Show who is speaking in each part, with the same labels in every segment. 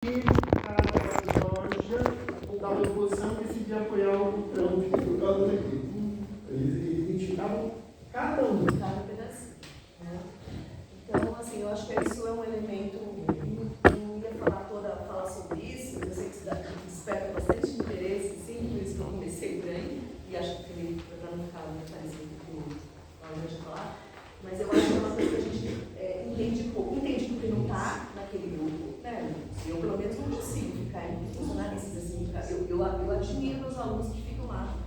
Speaker 1: a loja da oposição decidia apoiar o Trump por causa daquilo. Eles identificavam cada um.
Speaker 2: Cada pedacinho. Né? Então, assim, eu acho que isso é um elemento. Não ia falar sobre isso, eu sei que desperta bastante interesse, sim, por isso que eu comecei por aí, e acho que para não ficar muito parecido com a hora de falar, mas eu acho que é uma coisa que a gente entende pouco, entende porque não está naquele grupo, né? Eu, pelo menos, não consigo ficar em funcionalistas assim. Eu admiro meus alunos que ficam lá,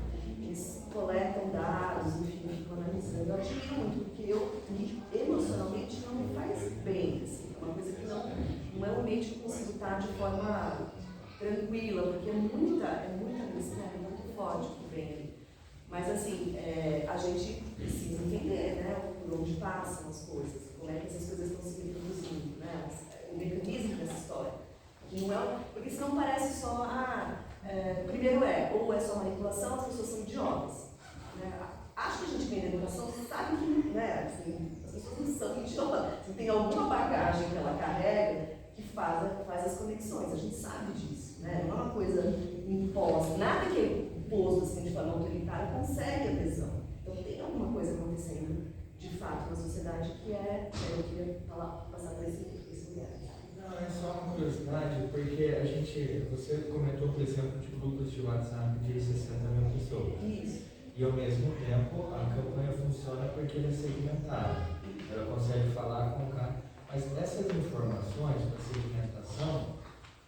Speaker 2: eles coletam dados, enfim, ficam analisando. Eu admiro muito, porque emocionalmente não me faz bem, assim, é uma coisa que não é um ambiente que eu consigo estar de forma tranquila, porque é muita agressividade, é muito forte que vem ali. Mas assim, a gente precisa entender, né, por onde passam as coisas, como é que essas coisas estão se reproduzindo, né, o mecanismo dessa história. Que não é, porque senão parece só, primeiro ou é só manipulação, as pessoas são idiotas. Né? Acho que a gente vem da educação, sabe que, né, assim, as pessoas não são idiotas. Assim, tem alguma bagagem que ela carrega que faz as conexões, a gente sabe disso. Né? Não é uma coisa imposta, nada que é imposto assim, de forma autoritária consegue adesão. Então tem alguma coisa acontecendo de fato na sociedade que eu queria passar por esse lugar.
Speaker 3: Não, é só uma curiosidade, porque você comentou, por exemplo, de grupos de WhatsApp de 60 mil pessoas.
Speaker 2: Isso.
Speaker 3: E ao mesmo tempo a campanha funciona porque ela é segmentada. Ela consegue falar com o cara. Mas essas informações da segmentação,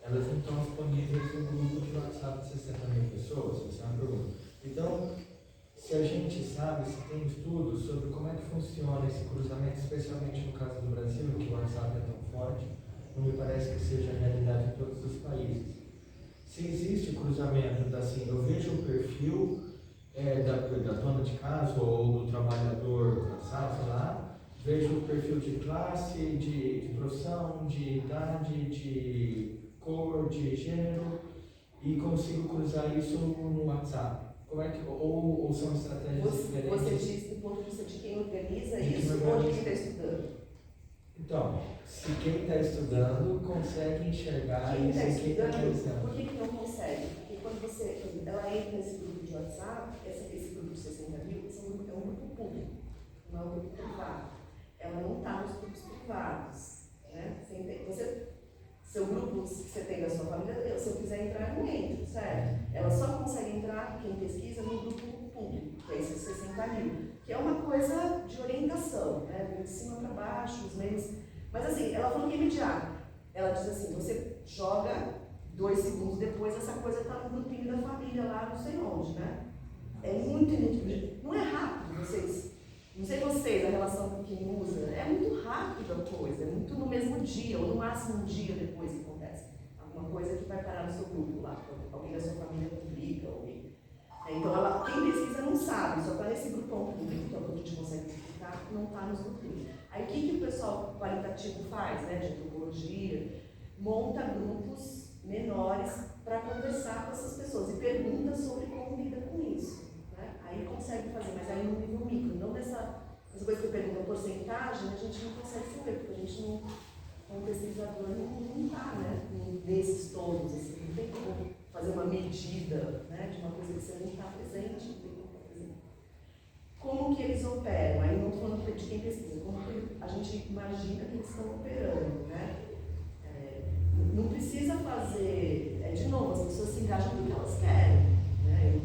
Speaker 3: elas não estão disponíveis no grupo de WhatsApp de 60 mil pessoas, essa é uma pergunta. Então, se a gente sabe, se tem estudos sobre como é que funciona esse cruzamento, especialmente no caso do Brasil, que o WhatsApp é tão forte, não me parece que seja a realidade em todos os países. Se existe cruzamento, assim, eu vejo o perfil da dona de casa ou do trabalhador, sabe, sei lá, vejo o perfil de classe, de profissão, de idade, de cor, de gênero e consigo cruzar isso no WhatsApp. Como é que, ou são estratégias diferentes?
Speaker 2: Você diz do ponto de vista de quem organiza isso ou de quem está estudando?
Speaker 3: Então, se quem está estudando consegue enxergar
Speaker 2: quem
Speaker 3: isso
Speaker 2: está
Speaker 3: em quem está
Speaker 2: estudando,
Speaker 3: analisando.
Speaker 2: por que não consegue? Porque quando ela entra nesse grupo de WhatsApp, esse grupo de 60 mil, é um grupo público, não é um grupo privado. Ela não está nos grupos privados. Né? Seu grupo que você tem da sua família, se eu quiser entrar, eu não entro, certo? Ela só consegue entrar, quem pesquisa, no grupo público, que é esses 60 mil, que é uma coisa de orientação, né? De cima para baixo, os meios. Mas assim, ela falou que é imediato. Ela diz assim, você joga 2 segundos depois, essa coisa está no grupinho da família lá, não sei onde, né? É muito inédito. Não é rápido, vocês. Não sei vocês, a relação com quem usa, é muito rápido a coisa, é muito no mesmo dia, ou no máximo um dia depois que acontece. Alguma coisa que vai parar no seu grupo lá, alguém da sua família publica, alguém. Então, quem pesquisa não sabe, só está nesse grupão público, que é o que a gente consegue identificar, não está nos grupos. Aí o que o pessoal qualitativo faz, né, de antropologia? Monta grupos menores para conversar com essas pessoas e pergunta sobre como lida com isso. Aí consegue fazer, mas aí no nível micro, não essa coisa que eu pergunto a porcentagem, a gente não consegue saber, porque a gente não, como pesquisador, não está, né, nesses todos, assim, não tem como fazer uma medida, né, de uma coisa que você não está presente, não tem como fazer. Como que eles operam? Aí não estou falando de quem pesquisa, como que a gente imagina que eles estão operando, né? Não precisa fazer, de novo, as pessoas se engajam no que elas querem, né?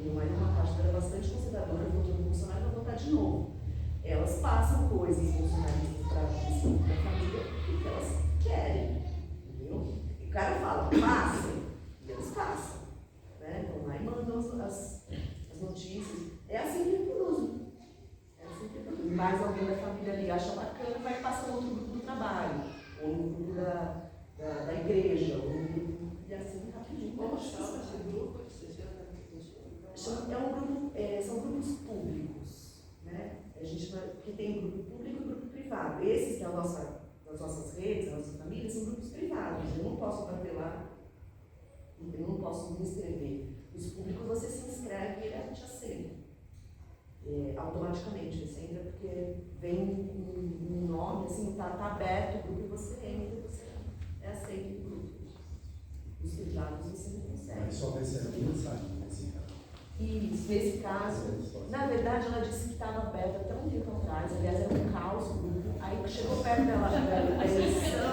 Speaker 2: Meu marido, uma parte dela é bastante conservadora, votou no Bolsonaro, vai votar de novo. Elas passam coisas bolsonaristas para a família porque elas querem, entendeu? E o cara fala, passem, e eles passam. Né? Então lá e mandam as notícias. É assim que reproduzem. Mais alguém da família ali acha bacana, vai passar no outro grupo do trabalho, ou no grupo da igreja, ou no grupo, e assim rapidinho.
Speaker 4: Como chama esse grupo?
Speaker 2: São grupos públicos, né? A gente que tem grupo público e grupo privado. Esses das nossas redes, das nossas famílias, são grupos privados. Eu não posso bater lá, eu não posso me inscrever. Os públicos você se inscreve e ele te aceita. Automaticamente, você entra porque vem um nome, assim, tá aberto o grupo e você entra e você é aceito. Isso, nesse caso, na verdade ela disse que estava aberta até um tempo atrás, aliás era um caos o grupo, aí chegou perto dela da eleição,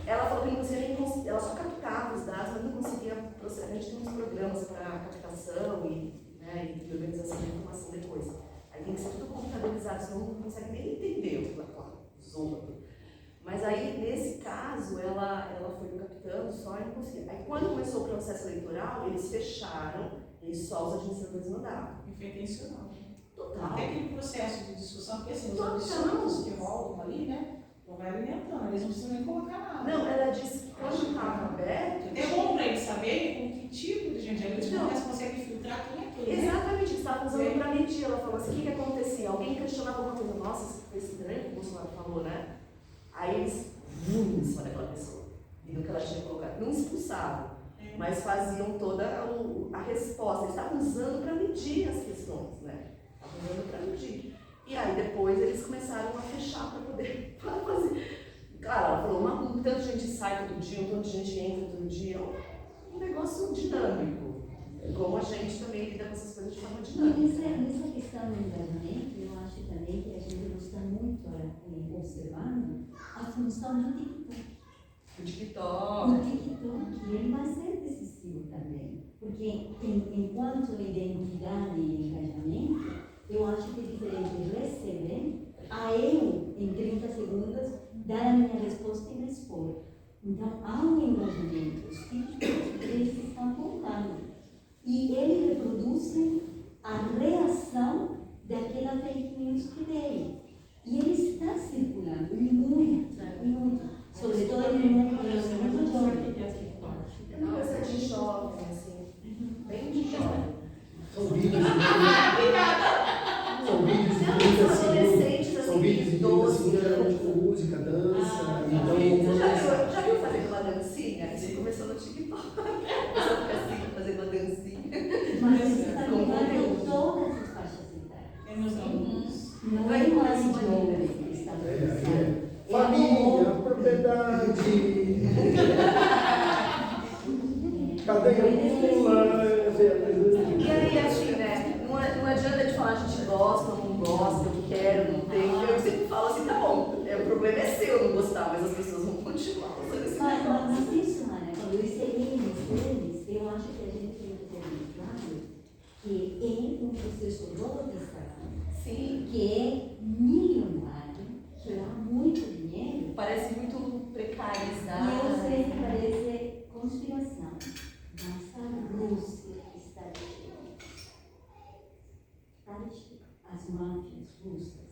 Speaker 2: ela falou que não conseguia nem, ela só captava os dados, mas não conseguia processar. A gente tem uns programas para captação e de organização da informação depois. Aí tem que ser tudo computadorizado, senão não consegue nem entender o zorro. Mas aí, nesse caso, ela foi captando só e não conseguia. Aí quando começou o processo eleitoral, eles fecharam, e só os administradores mandavam.
Speaker 4: E foi intencional.
Speaker 2: Total.
Speaker 4: Até aquele processo de discussão, porque assim, os
Speaker 2: Total.
Speaker 4: absurdos que voltam ali, né? Não vai alimentando, eles não precisam nem colocar nada.
Speaker 2: Não, ela disse que quando estava aberto.
Speaker 4: É bom para eles saberem com que tipo de gente eles
Speaker 2: Não.
Speaker 4: conseguem filtrar quem é quem. Né?
Speaker 2: Exatamente, eles estavam usando para medir. Ela falou assim: o que acontecia? Alguém questionava alguma coisa, nossa, isso foi estranho que o Bolsonaro falou, né? Aí eles iam em cima daquela pessoa, viram que ela tinha colocado. Não expulsavam, mas faziam toda a resposta. Eles estavam usando para medir as questões, né? Estavam usando para medir. E aí depois eles começaram a fechar para poder fazer. Claro, ela falou, um tanto de gente sai todo dia, um tanto de gente entra todo dia. É um negócio dinâmico. Como a gente também lida com essas coisas de forma dinâmica.
Speaker 5: Nessa questão do engajamento, eu acho também que a gente não está muito observando a função do TikTok.
Speaker 2: O TikTok.
Speaker 5: O TikTok, ele vai ser decisivo também. Porque enquanto identidade e engajamento, eu acho que é diferente receber a eu, em 30 segundos, dar a minha resposta e me expor. Então, há um engajamento. Os TikToks, eles estão contando. E eles reproduzem a reação daquela fake news que veio. E ele está circulando muito, muito. Sobretudo no mundo jovem.
Speaker 2: É uma coisa de jovem, assim. Bem de jovem.
Speaker 1: São vídeos
Speaker 2: São vídeos de 30 segundos,
Speaker 1: geralmente com música, dança. Então,
Speaker 2: já viu fazendo uma dancinha? Isso começou no TikTok. Começou assim, fazendo uma dancinha.
Speaker 5: Mas você está ligado todas as faixas etárias.
Speaker 4: É meus alunos.
Speaker 5: Não é mais jovem que está pensando.
Speaker 1: família, propriedade, cadeia pula.
Speaker 2: E aí, assim, né? Não adianta de falar a gente gosta, não gosta, eu quero, não tenho. Eu sempre falo assim, tá bom, o problema é seu não gostar, mas as pessoas vão continuar usando esse negócio.
Speaker 5: Mas isso, Maria, quando eu ensinei eles, eu acho que a gente tem que ter muito claro que é um processo de robotização,
Speaker 2: Sim.
Speaker 5: que é milionário, que dá muito dinheiro.
Speaker 2: Parece muito precarizado.
Speaker 5: E eu sei que parece conspiração, mas a Rússia está cheia. As máfias russas,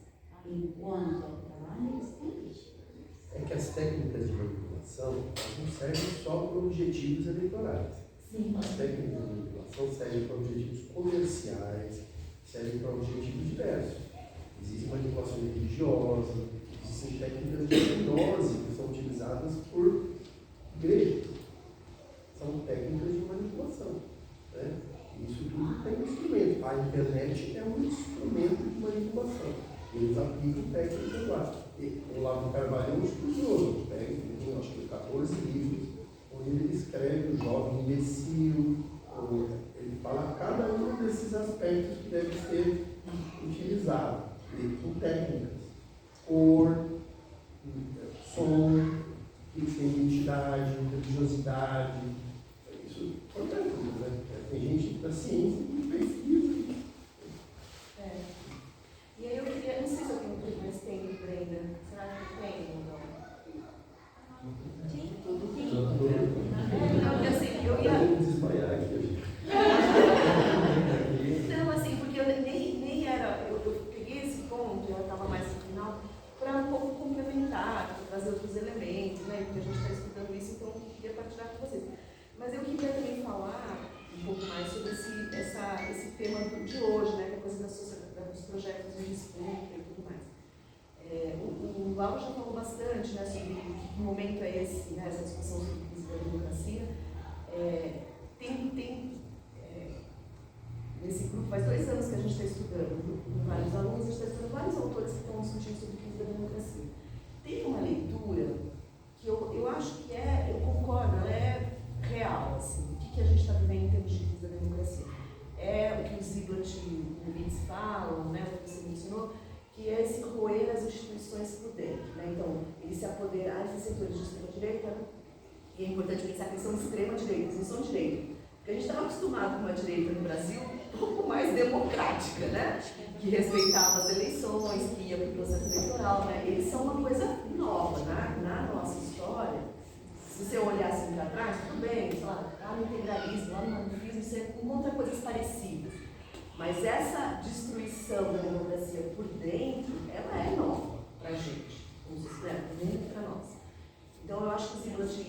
Speaker 5: enquanto ao trabalho, estão cheias.
Speaker 6: É que as técnicas de manipulação não servem só para objetivos eleitorais.
Speaker 5: Sim.
Speaker 6: As técnicas de manipulação servem para objetivos comerciais, servem para objetivos diversos. Existe manipulação religiosa, existem técnicas de hipnose que são utilizadas por igreja. São técnicas de manipulação. Né? Isso tudo tem um instrumento. A internet é um instrumento de manipulação. Eles aplicam técnicas lá. O Olavo Carvalho é um estudioso. Tem, acho que 14 livros, onde ele escreve o jovem imbecil. Ele fala cada um desses aspectos que deve ser utilizado. Com técnicas. Cor, som, identidade, religiosidade. Isso são técnicas, né? Tem gente da ciência que pesquisa.
Speaker 2: E aí eu queria, não sei se eu tenho um pouco mais tempo, Brenda. Será que eu tenho ou não? Não, porque assim, eu ia.
Speaker 6: Vamos desmaiar aqui.
Speaker 2: Não, assim, porque eu nem era. Eu peguei esse ponto, eu estava mais no final, para um pouco complementar, para trazer outros elementos, né? Porque a gente está estudando isso, então eu queria partilhar com vocês. Mas eu queria também falar um pouco mais sobre esse tema de hoje, né? Que é a coisa dos projetos de disputa e tudo mais. O Lauro já falou bastante, né, sobre que momento é esse, né, essa discussão sobre crise da democracia. Nesse grupo, faz 2 anos que a gente está estudando, com vários alunos, a gente está estudando vários autores que estão discutindo sobre crise da democracia. Tem uma leitura que eu acho que eu concordo, ela é real, assim, o que a gente está vivendo em termos de crise da democracia. É o que os poder, esses setores de extrema-direita, e é importante pensar que eles são extrema-direita, eles não são direita. Porque a gente estava acostumado com uma direita no Brasil um pouco mais democrática, né? Que respeitava as eleições, que ia para o processo eleitoral, né? Eles são uma coisa nova, né? Na nossa história. Se você olhar assim para trás, tudo bem, sei lá, no integralismo, lá no anarquismo, você encontra coisas parecidas. Mas essa destruição da democracia por dentro, ela é nova para a gente, como sistema, nem para nós. Então eu acho que os livros de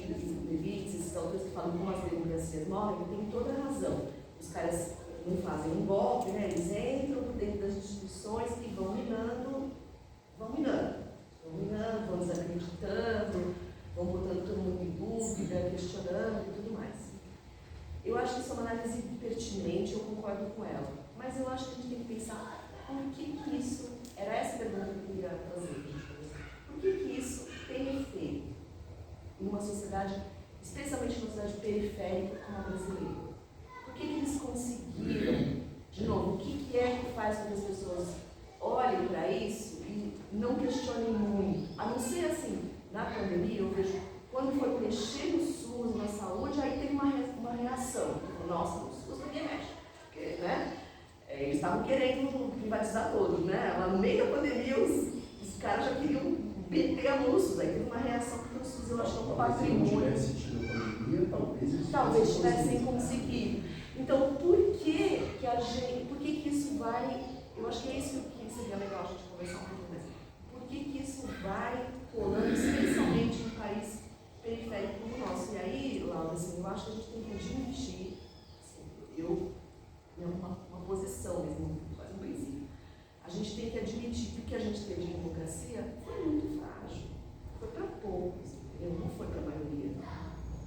Speaker 2: Levitz, esses autores que falam como as democracias morrem, têm toda a razão. Os caras não fazem um golpe, né? Eles entram dentro das instituições que vão minando, vão desacreditando, vão botando todo mundo em dúvida, questionando e tudo mais. Eu acho que isso é uma análise pertinente, eu concordo com ela. Mas eu acho que a gente tem que pensar por que isso, era essa pergunta que eu queria fazer. Por que isso tem efeito em uma sociedade, especialmente numa sociedade periférica como a brasileira? Por que eles conseguiram, de novo, o que é que faz com que as pessoas olhem para isso e não questionem muito? A não ser assim, na pandemia, eu vejo, quando foi mexer no SUS, na saúde, aí teve uma reação. Nossa, no SUS ninguém mexe. Porque, né? Eles estavam querendo privatizar todos, né? Lá no meio da pandemia, os caras já queriam meter a mão no SUS. Aí teve uma reação porque o SUS, eu acho que é um patrimônio.
Speaker 6: Se não tivesse tido a pandemia,
Speaker 2: talvez tivessem conseguido. Então, por que isso vai... Eu acho que é isso que seria legal a gente conversar um pouco mais. Por que isso vai rolando, especialmente em um país periférico como o nosso? E aí, Laura, assim, eu acho que a gente tem que admitir, assim, uma posição mesmo, quase um princípio. A gente tem que admitir que o que a gente teve de democracia foi muito frágil. Foi para poucos, entendeu? Não foi para a maioria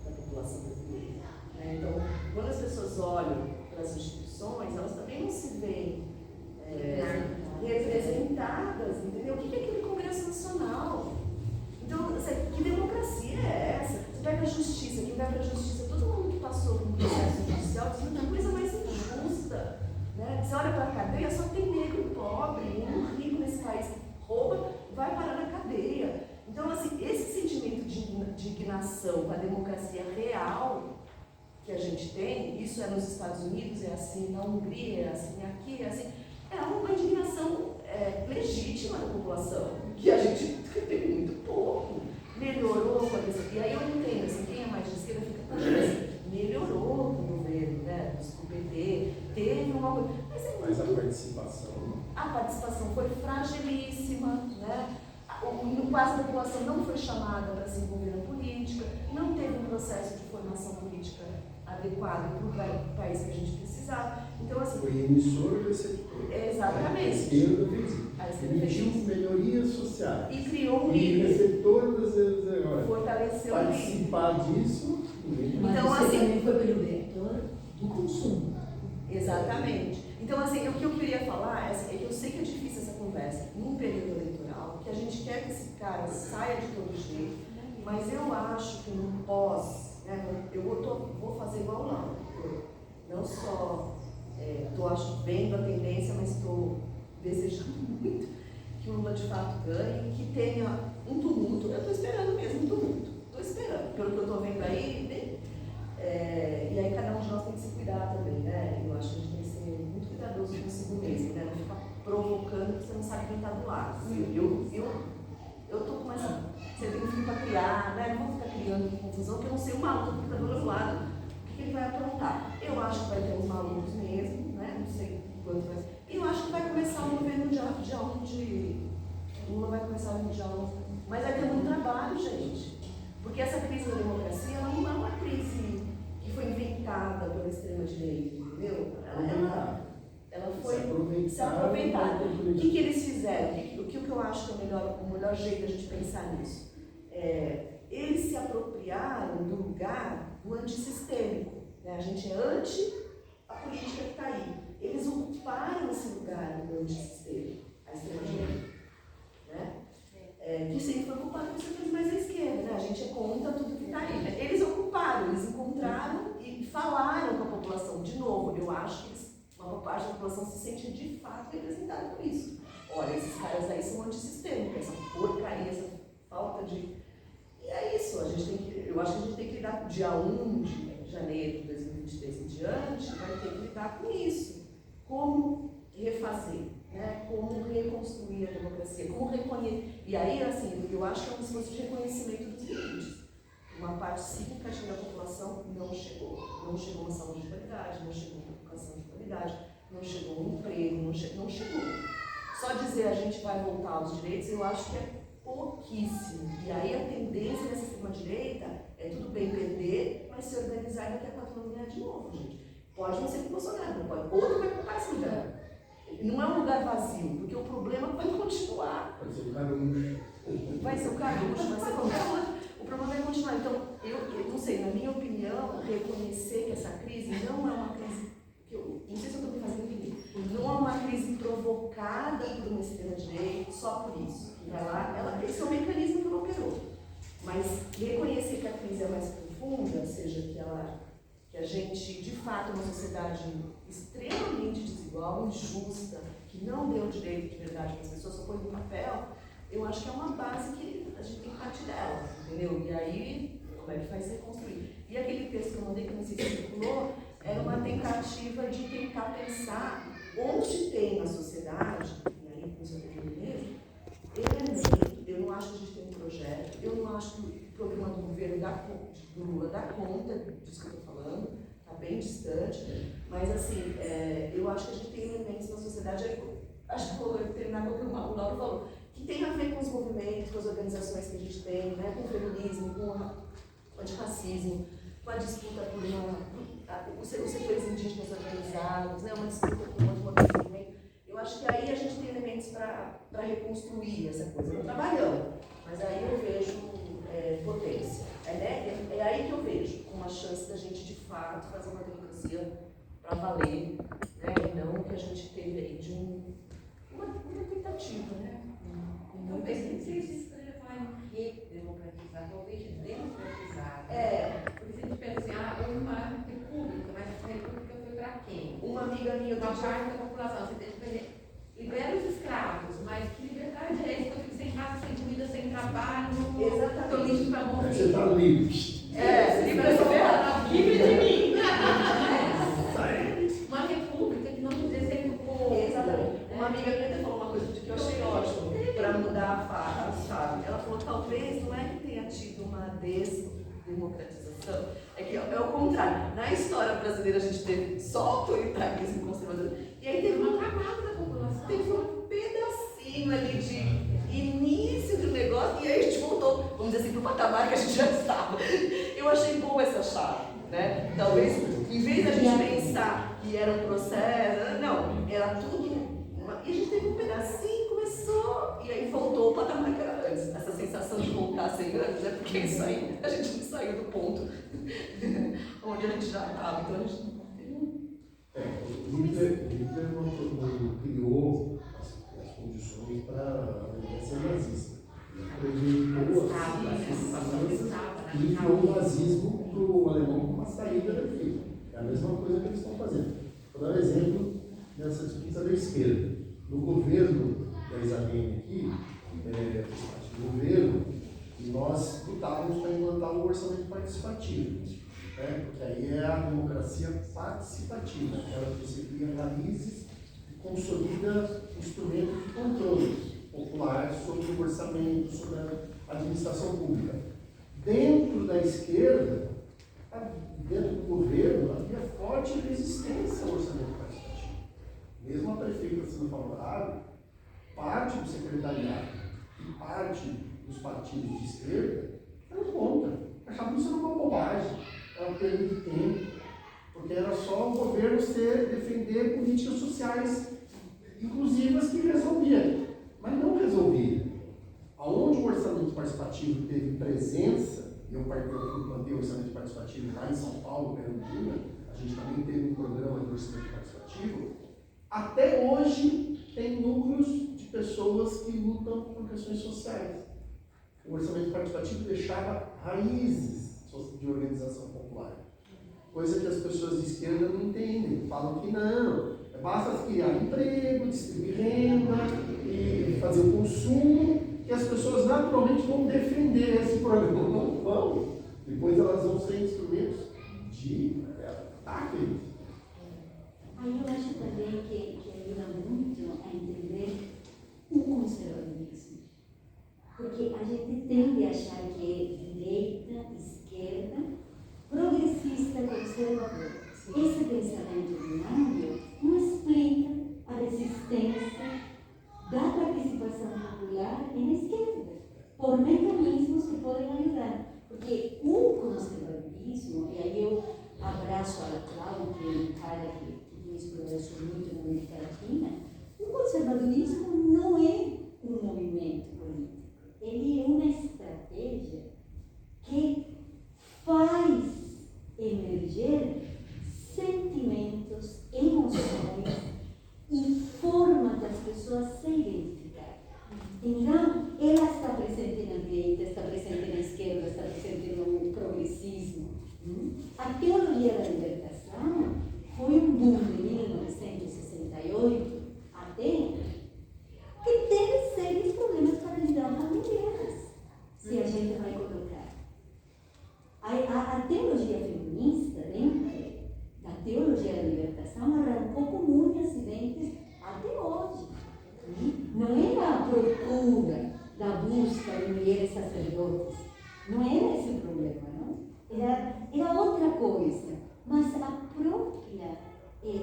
Speaker 2: da população brasileira. Então, quando as pessoas olham para as instituições, elas também não se veem representadas, entendeu? O que é aquele Congresso Nacional? Então, que democracia é essa? Você pega a justiça, quem vai para a justiça, todo mundo que passou por um processo judicial, diz que é a coisa mais injusta. Né? Você olha para a cadeia, só tem negro pobre, um rico nesse país que rouba, vai parar na cadeia. Então, assim, esse sentimento de indignação com a democracia real que a gente tem, isso é nos Estados Unidos, é assim, na Hungria, é assim, aqui, é assim, é uma indignação legítima da população, que a gente tem muito pouco. Melhorou, por exemplo, e aí eu entendo, assim, quem é mais de esquerda fica, poxa, melhorou o governo, né, do PT, teve uma coisa,
Speaker 6: mas a participação...
Speaker 2: A participação foi fragilíssima, né? Quase a população não foi chamada para se envolver na política, não teve um processo de formação política adequado para o país que a gente precisava. Então, assim...
Speaker 6: Foi emissor e receptor.
Speaker 2: Exatamente.
Speaker 6: A esquerda fez isso.
Speaker 2: A esquerda fez
Speaker 6: Emitiu
Speaker 2: isso.
Speaker 6: melhorias sociais.
Speaker 2: E criou um
Speaker 6: E
Speaker 2: líder.
Speaker 6: receptor das agora.
Speaker 2: Fortaleceu o líder.
Speaker 6: Participar disso...
Speaker 5: Mas
Speaker 2: Então,
Speaker 5: você
Speaker 2: assim,
Speaker 5: também foi pelo vetor do consumo.
Speaker 2: Exatamente. Então, assim, o que eu queria falar é que eu sei que é difícil essa conversa num período eleitoral, que a gente quer que esse cara saia de todo jeito, mas eu acho que no pós, né, vou fazer igual o Laura. Não só estou vendo a tendência, mas estou desejando muito que o Lula de fato ganhe, que tenha um tumulto. Eu estou esperando mesmo um tumulto. Estou esperando. Pelo que eu estou vendo aí, e aí cada um de nós tem que se cuidar também, né? Eu acho que a gente tem que ser muito cuidadoso consigo mesmo, né? Não ficar provocando que você não sabe quem está do lado. Eu tô com essa... Você tem um filho para criar, né? Não vou ficar criando confusão, porque eu não sei o maluco que está do outro lado, o que ele vai aprontar. Eu acho que vai ter uns malucos mesmo, né? Não sei quanto vai... E eu acho que vai começar um governo de Lula vai começar um diálogo, mas vai ter muito trabalho, gente. Porque essa crise da democracia ela não é uma crise que foi inventada pela extrema-direita, entendeu? Ela foi se aproveitada. O que eles fizeram? O que eu acho que é o melhor jeito da gente pensar nisso? Eles se apropriaram do lugar do antissistêmico. Né? A gente é anti a política que está aí. Eles ocuparam esse lugar do antissistêmico, a extrema-direita. Né? Que sempre foi ocupado por setores mais à esquerda, né? A gente é contra tudo que está aí. Né? Eles ocuparam, eles encontraram e falaram com a população. De novo, eu acho que uma parte da população se sente de fato representada por isso. Olha, esses caras aí são antissistêmicos, essa porcaria, essa falta de Eu acho que a gente tem que lidar com o dia 1 de janeiro de 2023 em diante, vai ter que lidar com isso. Como refazer, né? Como reconstruir a democracia, como reconhecer. E aí, assim, eu acho que é um esforço de reconhecimento dos limites. Uma parte significativa da população não chegou. Não chegou uma saúde de qualidade, não chegou uma educação de qualidade, não chegou um emprego, não chegou. Só dizer a gente vai voltar aos direitos, eu acho que é pouquíssimo. E aí a tendência dessa extrema-direita é tudo bem perder, mas se organizar e daqui a 4 anos ganhar de novo, gente. Pode não ser com o Bolsonaro, não pode. Outro vai ocupar esse lugar. Não é um lugar vazio, porque o problema vai continuar.
Speaker 6: Pode ser o caminho.
Speaker 2: Vai ser o carucho, vai ser qualquer outro. O problema vai continuar. Então, eu não sei, na minha opinião, reconhecer que essa crise não é uma crise, não sei se eu estou me fazendo entender, não é uma crise provocada por uma extrema-direita só por isso. Esse é um mecanismo que ela operou. Mas reconhecer que a crise é mais profunda, ou seja, que a gente, de fato, é uma sociedade extremamente desigual, injusta, que não deu direito de verdade para as pessoas, só põe no papel, eu acho que é uma base que a gente tem que partir dela, entendeu? E aí, como é que faz reconstruir? E aquele texto que eu mandei, que não sei se circulou, era uma tentativa de tentar pensar onde tem na sociedade, e aí, com o seu mesmo, elemento. Eu não acho que a gente tem um projeto, eu não acho que o programa do governo do Lula dá conta disso que eu estou falando, está bem distante, mas assim, eu acho que a gente tem elementos na sociedade, acho que vou terminar com o que o Lauro falou, que tem a ver com os movimentos, com as organizações que a gente tem, né, com o feminismo, com o antirracismo, com a disputa por os setores indígenas organizados, né, uma disputa por um outro movimento. Eu acho que aí a gente tem elementos para reconstruir essa coisa. Não trabalhando, mas aí eu vejo potência. É aí que eu vejo uma chance da gente, de fato, fazer uma democracia para valer, né, e não o que a gente teve aí de uma tentativa, né?
Speaker 7: Talvez nem sei se isso vai redemocratizar, talvez democratizar. Porque se a gente pensa assim, houve uma república, mas essa república foi para quem?
Speaker 2: Uma amiga minha,
Speaker 7: Uma parte da população. Você tem que dizer, libera os escravos, mas que liberdade é essa que eu fico sem casa, sem comida, sem trabalho, estou livre para morrer?
Speaker 6: Você está livre.
Speaker 7: Livre de mim. Uma república que não nos deseja o povo.
Speaker 2: Exatamente. Uma amiga minha até falou uma coisa que eu achei ótimo para mudar a chave. Ela falou, talvez não é que tenha tido uma desdemocratização, é que é o contrário. Na história brasileira a gente teve só autoritarismo conservador, e aí teve uma camada da população, teve um pedacinho ali de início do negócio, e aí a gente voltou, vamos dizer assim, para o patamar que a gente já estava. Eu achei boa essa chave, né? Talvez, em vez da gente pensar que era um processo, não, era tudo. E a gente teve um pedacinho, começou, e aí voltou o patamar que era antes. Essa sensação de voltar 100 anos, né? Porque isso aí, a gente não saiu do ponto onde a gente já estava. Então a gente
Speaker 6: O Hitler não criou as condições para a democracia nazista. Ele enfiou o nazismo para o alemão como uma saída daquilo. É a mesma coisa que eles estão fazendo. Vou dar um exemplo nessa disputa da esquerda. No governo da Isabel aqui, no governo, nós lutávamos para implantar o orçamento participativo, né? Porque aí é a democracia participativa, aquela que você cria raízes e consolida instrumentos de controle popular sobre o orçamento, sobre a administração pública. Dentro da esquerda, dentro do governo, havia forte resistência ao orçamento participativo. Mesmo a prefeita sendo favorável, parte do secretariado e parte dos partidos de esquerda eram contra. Achavam isso uma bobagem, era uma perda de tempo, porque era só o governo defender políticas sociais inclusivas que resolvia, mas não resolvia. Aonde o orçamento participativo teve presença, eu plantei o orçamento participativo lá em São Paulo, Pernambuco, a gente também teve um programa de orçamento participativo. Até hoje tem núcleos de pessoas que lutam por questões sociais. O orçamento participativo deixava raízes de organização popular, coisa que as pessoas de esquerda não entendem, falam que não, basta criar emprego, distribuir renda e fazer o consumo, que as pessoas naturalmente vão defender esse programa. Não vão. Depois
Speaker 5: esse pensamento binário não explica a resistência da participação popular na esquerda, por mecanismos que podem ajudar. Porque o conservadorismo, e aí eu abraço a Cláudia, que é um cara que me expressou muito na América Latina, o conservadorismo não é um movimento político, ele é uma estratégia que faz emerger sentimentos, emoções e forma das pessoas se identificarem. Então, ela está presente na direita, está presente na esquerda, está presente no progressismo. A teologia da libertação foi um boom de 1968 até que teve sérios problemas para lidar com as mulheres, se a gente vai colocar. A teologia feminista, dentro da teologia da libertação, arrancou com unhas e dentes até hoje. Não era a procura da busca de mulheres sacerdotes, não era esse o problema, não? Era outra coisa. Mas a própria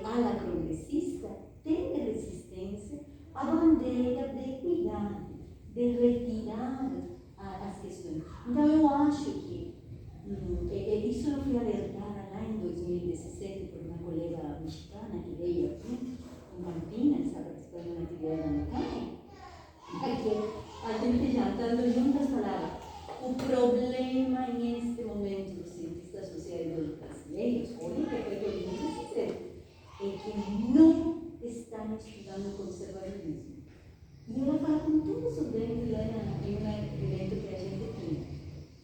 Speaker 5: ala progressista tem resistência à bandeira de equidade, de retirar as questões. Então, eu acho que isso eu fui alertada lá em 2017 por uma colega mexicana que veio aqui, em Campinas, estava participando de uma atividade americana, porque a gente jantando juntas falava: o problema neste momento dos cientistas sociais dos brasileiros, olha que foi que eu disse dizer, é que não estão estudando conservadorismo. E ela fala com todos os dentes lá em um evento que a gente tinha,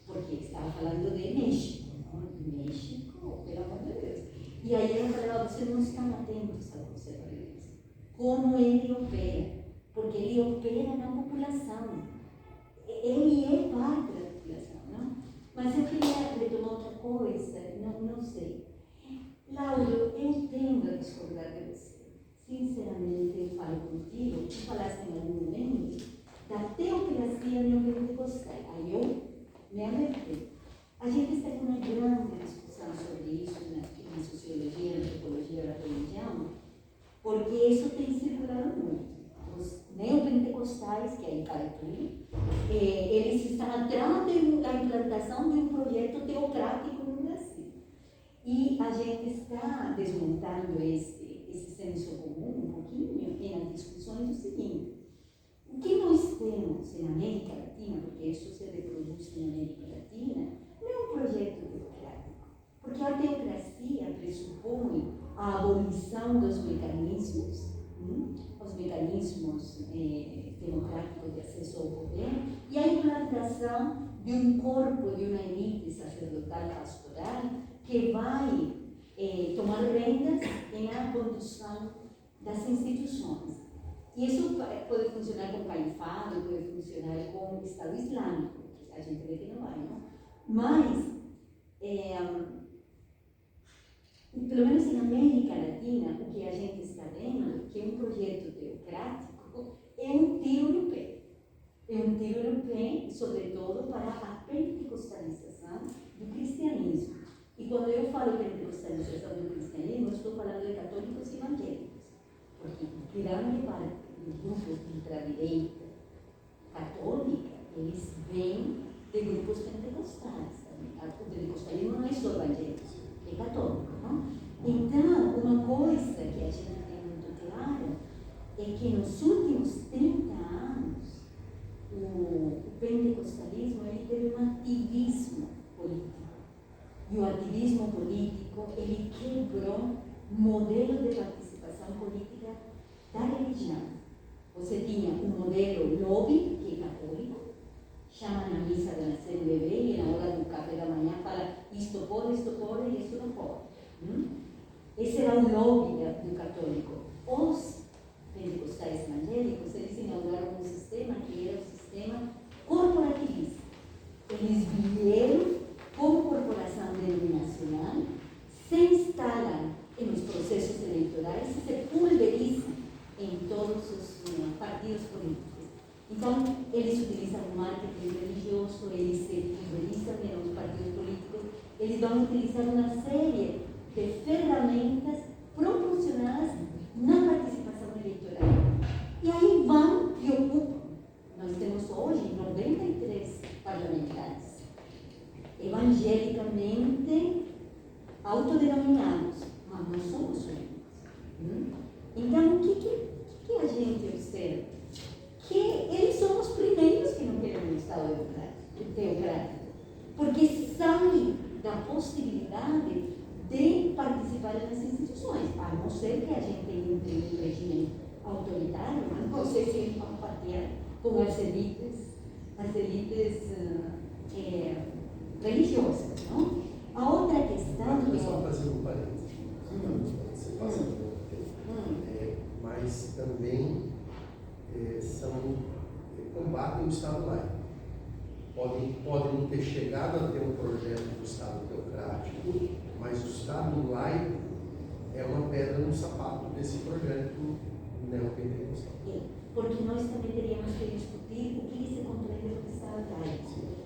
Speaker 5: porque estava falando de México, não? México, pelo amor de Deus. E aí ela falava: vocês não estão atentos ao conservadorismo, como ele opera, porque ele opera na população, ele é parte da população, não? Mas eu queria retomar outra coisa, não sei. Lauro, eu tendo a discordar de você. Sinceramente, eu falo contigo, tu falaste em algum momento da teocracia neopentecostal. Aí eu me alertei. A gente está com uma grande discussão sobre isso na sociologia, na antropologia da religião, porque isso tem circulado muito. Os neopentecostais, que aí vai tudo, eles estão atrás da implantação de um projeto teocrático no Brasil. E a gente está desmontando esse senso comum um pouquinho nas discussões do seguinte: o que nós temos na América Latina, porque isso se reproduz na América Latina, não é um projeto teocrático, porque a teocracia pressupõe a abolição dos mecanismos, os mecanismos democráticos de acesso ao poder, e a implantação de um corpo, de uma elite sacerdotal pastoral que vai tomar rendas na condução das instituições. E isso pode funcionar com califado, pode funcionar com o Estado Islâmico, que a gente vê que não vai, não? Mas, pelo menos na América Latina, o que a gente está vendo, que é um projeto teocrático, é um tiro no pé. É um tiro no pé, sobretudo, para a pentecostalização do cristianismo. E quando eu falo pentecostalização do cristianismo, eu estou falando de católicos evangélicos, porque grande parte dos grupos de ultradireita católica, eles vêm de grupos pentecostais também. O pentecostalismo não é só evangélico, é católico, não? Então, uma coisa que a gente tem muito clara é que nos últimos 30 anos, o pentecostalismo ele teve um ativismo político. E o ativismo político, ele quebrou modelo de participação política da religião. Você tinha um modelo lobby, que é católico, chama na missa de nascer um bebê e na hora do café da manhã fala: isto pode e isto não pode. Esse era o lobby do católico. Os pentecostais evangélicos, eles inauguraram um sistema que era o sistema corporativista. Eles vieram como corporação denominacional, se instalam nos processos eleitorais e se pulverizam em todos os partidos políticos. Então, eles utilizam o marketing religioso, eles se pulverizam nos partidos políticos, eles vão utilizar uma série de de ferramentas proporcionadas na participação eleitoral. E aí vão e ocupam. Nós temos hoje 93 parlamentares, evangelicamente autodenominados, mas não somos únicos. Então, o que a gente observa? Que eles são os primeiros que não querem um Estado teocrático, porque sabem da possibilidade de participar das instituições, a não ser que a gente entre em um regime autoritário, não sei se eles vão partir com as elites religiosas, não? A outra questão
Speaker 6: Eu só fazer um parênteses. Você passa por mas também combatem o Estado laico. Podem não ter chegado a ter um projeto do Estado teocrático, mas o Estado laico é uma pedra no sapato desse projeto neopentecostal.
Speaker 5: Porque nós também teríamos que discutir o que se compreende por Estado laico.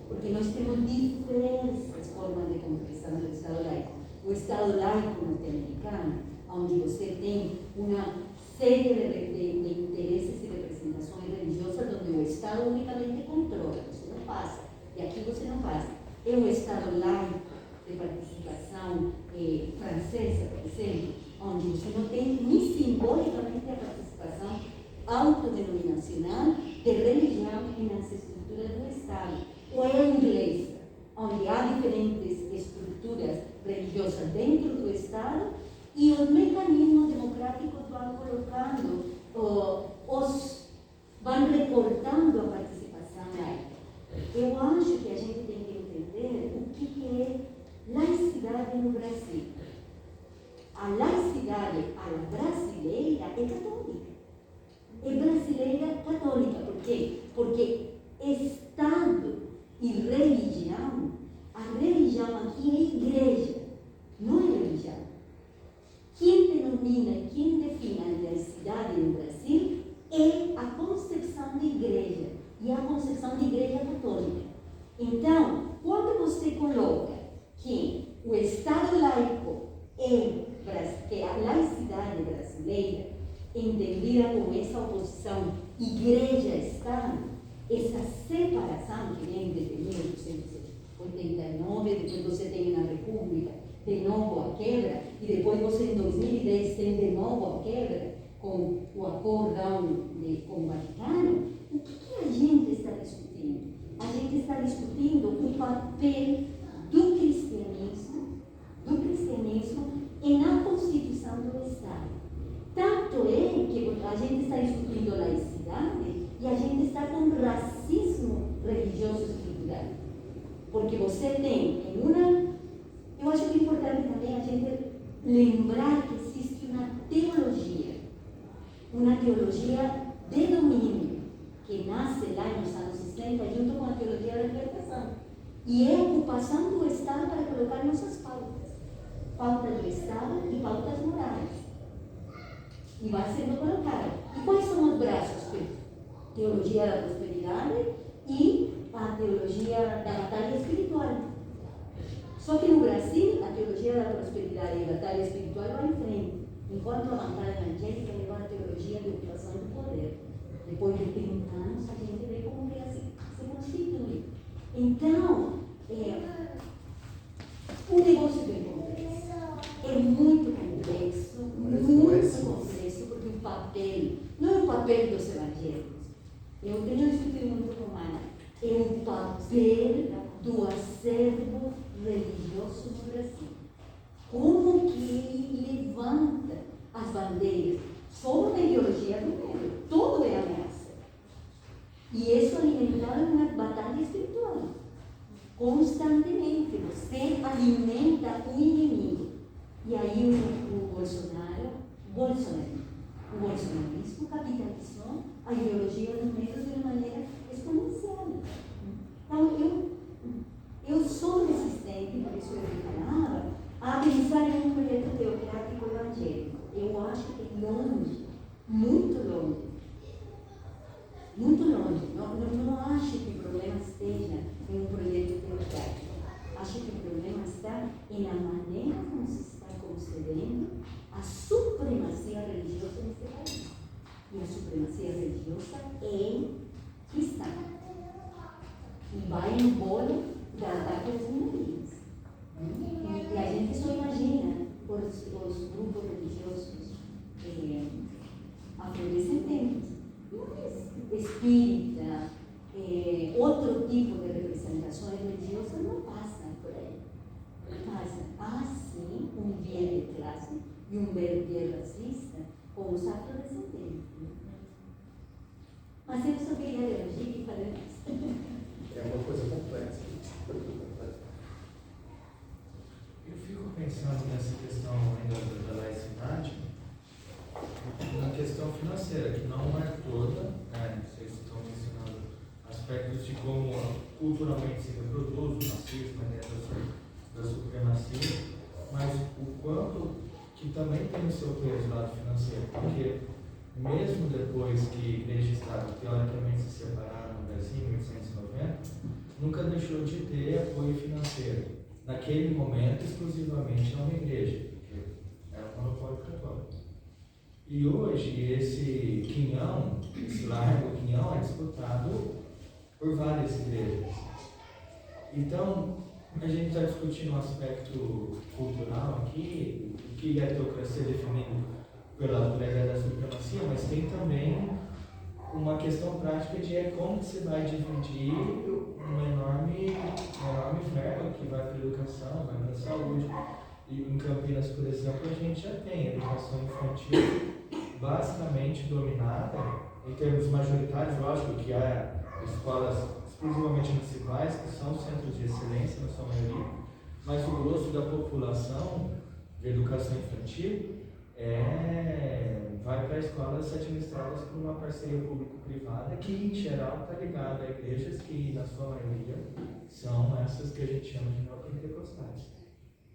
Speaker 5: Porque nós temos diversas formas de compreensão do Estado laico. O Estado laico norte-americano, onde você tem uma série de interesses e representações religiosas, onde o Estado unicamente controla, você não passa. E aqui você não passa. É o Estado laico de participação francesa, por exemplo, onde você não tem nem simbolicamente a participação autodenominacional de religião nas estruturas do Estado. Ou é a inglesa, onde há diferentes estruturas religiosas dentro do Estado e os mecanismos democráticos vão colocando, vão recortando a participação laica. Eu acho que a gente tem que entender o que é laicidade no Brasil. A laicidade, a brasileira, é católica. É brasileira católica. Por quê? Porque Estado e religião, a religião aqui é igreja, não é religião. Quem denomina e quem define a laicidade no Brasil é a concepção de igreja, e a concepção de igreja católica. Então, quando você coloca que o Estado laico que a laicidade brasileira, entendida como essa oposição igreja-Estado, essa separação que vem desde 1889, depois você tem na República de novo a quebra, e depois você em 2010 tem de novo a quebra com o acordão com o Vaticano. O que a gente está discutindo? A gente está discutindo o papel do cristianismo na constituição do Estado. Tanto é que a gente está discutindo laicidade e a gente está com racismo religioso estrutural. Porque você tem eu acho que é importante também a gente lembrar que existe uma teologia de domínio, que nasce lá nos anos 60 junto com a teologia da libertação. E é a ocupação do Estado para colocar nossas pautas do Estado e pautas morais. E vai sendo colocada. E quais são os braços? Teologia da prosperidade e a teologia da batalha espiritual. Só que no Brasil, a teologia da prosperidade e a batalha espiritual vai em frente, enquanto a batalha evangélica leva a teologia de ocupação do poder. Depois de 30 anos, a gente vê como que se constitui. Então, o negócio é bem complexo. É muito complexo, porque o papel, não é o papel dos evangélicos. Eu tenho discutido muito com Ana. É o papel do acervo religioso no Brasil. Como que ele levanta as bandeiras? Somos a ideologia do medo, todo é ameaça. E isso alimentado uma batalha espiritual. Constantemente você alimenta o inimigo. E aí o bolsonarismo capitalizou a ideologia do medo de uma maneira exponencial. Então eu sou resistente, por isso eu falava, a pensar em um projeto teocrático evangélico. Eu acho que é longe, muito longe. Muito longe. Não acho que o problema esteja em um projeto teocrático. Acho que o problema está na maneira como se está construindo religiosa é cristã. E vai no bolo das minorias. E a gente só imagina os grupos religiosos afrodescendentes, mas espírita, outro tipo de representações religiosas não passam por aí. Mas há sim um viés de classe e um viés racista com os afrodescendentes. Mas eu só queria reagir e falar isso.
Speaker 6: É uma coisa complexa.
Speaker 3: Eu fico pensando nessa questão ainda da laicidade, na questão financeira, que não é toda, né? Vocês estão mencionando aspectos de como culturalmente se reproduz o racismo, a ideia da supremacia, mas o quanto que também tem o seu peso do lado financeiro, porque mesmo depois que Igreja e Estado teoricamente se separaram no Brasil em 1890, nunca deixou de ter apoio financeiro, naquele momento exclusivamente a uma igreja, porque era um monopólio católico. E hoje esse quinhão, esse largo quinhão é disputado por várias igrejas. Então, a gente está discutindo um aspecto cultural aqui, o que é a teocracia definido pela ideia da supremacia, mas tem também uma questão prática de como que você vai dividir uma enorme verba que vai para a educação, vai para a saúde. E em Campinas, por exemplo, a gente já tem educação infantil basicamente dominada, em termos majoritários, lógico que há escolas exclusivamente municipais, que são centros de excelência na sua maioria, mas o grosso da população de educação infantil vai para escolas administradas por uma parceria público-privada, que em geral está ligada a igrejas que, na sua maioria, são essas que a gente chama de neopentecostais.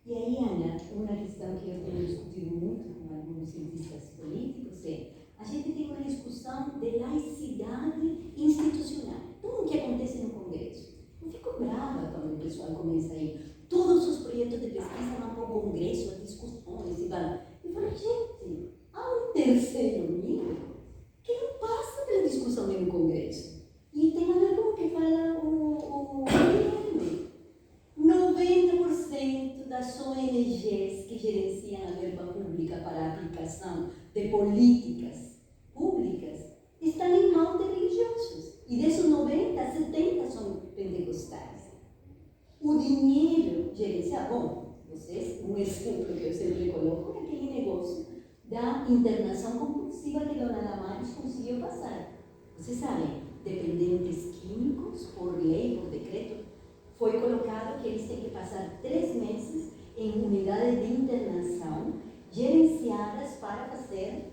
Speaker 5: E aí, Ana, uma questão que eu tenho discutido muito com alguns cientistas políticos é: a gente tem uma discussão de laicidade institucional. Tudo o que acontece no Congresso. Eu fico brava quando o pessoal começa aí. Todos os projetos de pesquisa vão para o Congresso, as discussões e tal. Eu falo, gente, há um terceiro nível que não passa pela discussão no Congresso. E tem a ver com o que fala o Guilherme. 90% das ONGs que gerenciam a verba pública para a aplicação de políticas públicas estão em mãos de religiosos. E desses 90, 70 são pentecostais. O dinheiro gerenciado, bom, vocês, um exemplo que eu sempre coloco é aquele negócio da internação compulsiva que Dona Damares conseguiu passar. Vocês sabem, dependentes químicos, por lei, por decreto, foi colocado que eles têm que passar 3 meses em unidades de internação gerenciadas para fazer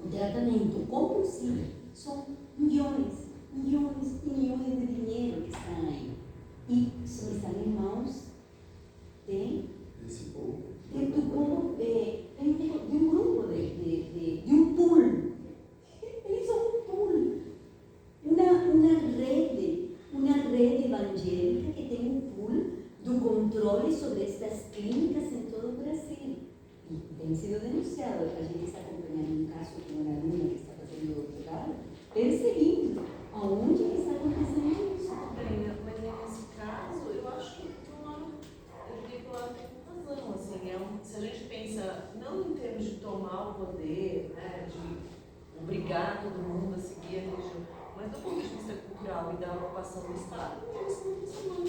Speaker 5: um tratamento compulsivo. São milhões e milhões de dinheiro que estão aí. E estão em mãos
Speaker 6: desse povo.
Speaker 5: do povo, de um grupo, de um pool. Eles são um pool. Uma rede evangélica que tem um pool do controle sobre estas clínicas em todo o Brasil. E tem sido denunciado. A gente está acompanhando um caso com uma aluna que está fazendo doutorado, perseguindo aonde está acontecendo isso.
Speaker 2: Mas nesse caso, eu acho que eu digo lá tem razão. Assim, se a gente pensa, não em termos de tomar o poder, né, de obrigar todo mundo a seguir a religião, mas do ponto de vista cultural e da ocupação do Estado, isso não funcionou no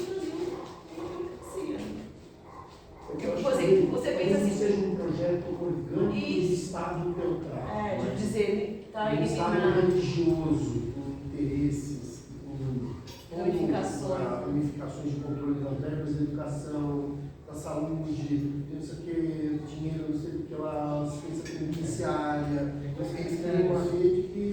Speaker 2: Brasil, você pensa assim,
Speaker 1: seja um projeto orgânico de Estado teocrático.
Speaker 2: de dizer, está
Speaker 1: um Estado
Speaker 2: eliminado.
Speaker 1: religioso, com interesses, com unificações de controle das verbas da educação, da saúde, não sei o que, dinheiro, não sei o que lá, assistência penitenciária. Eles têm uma rede que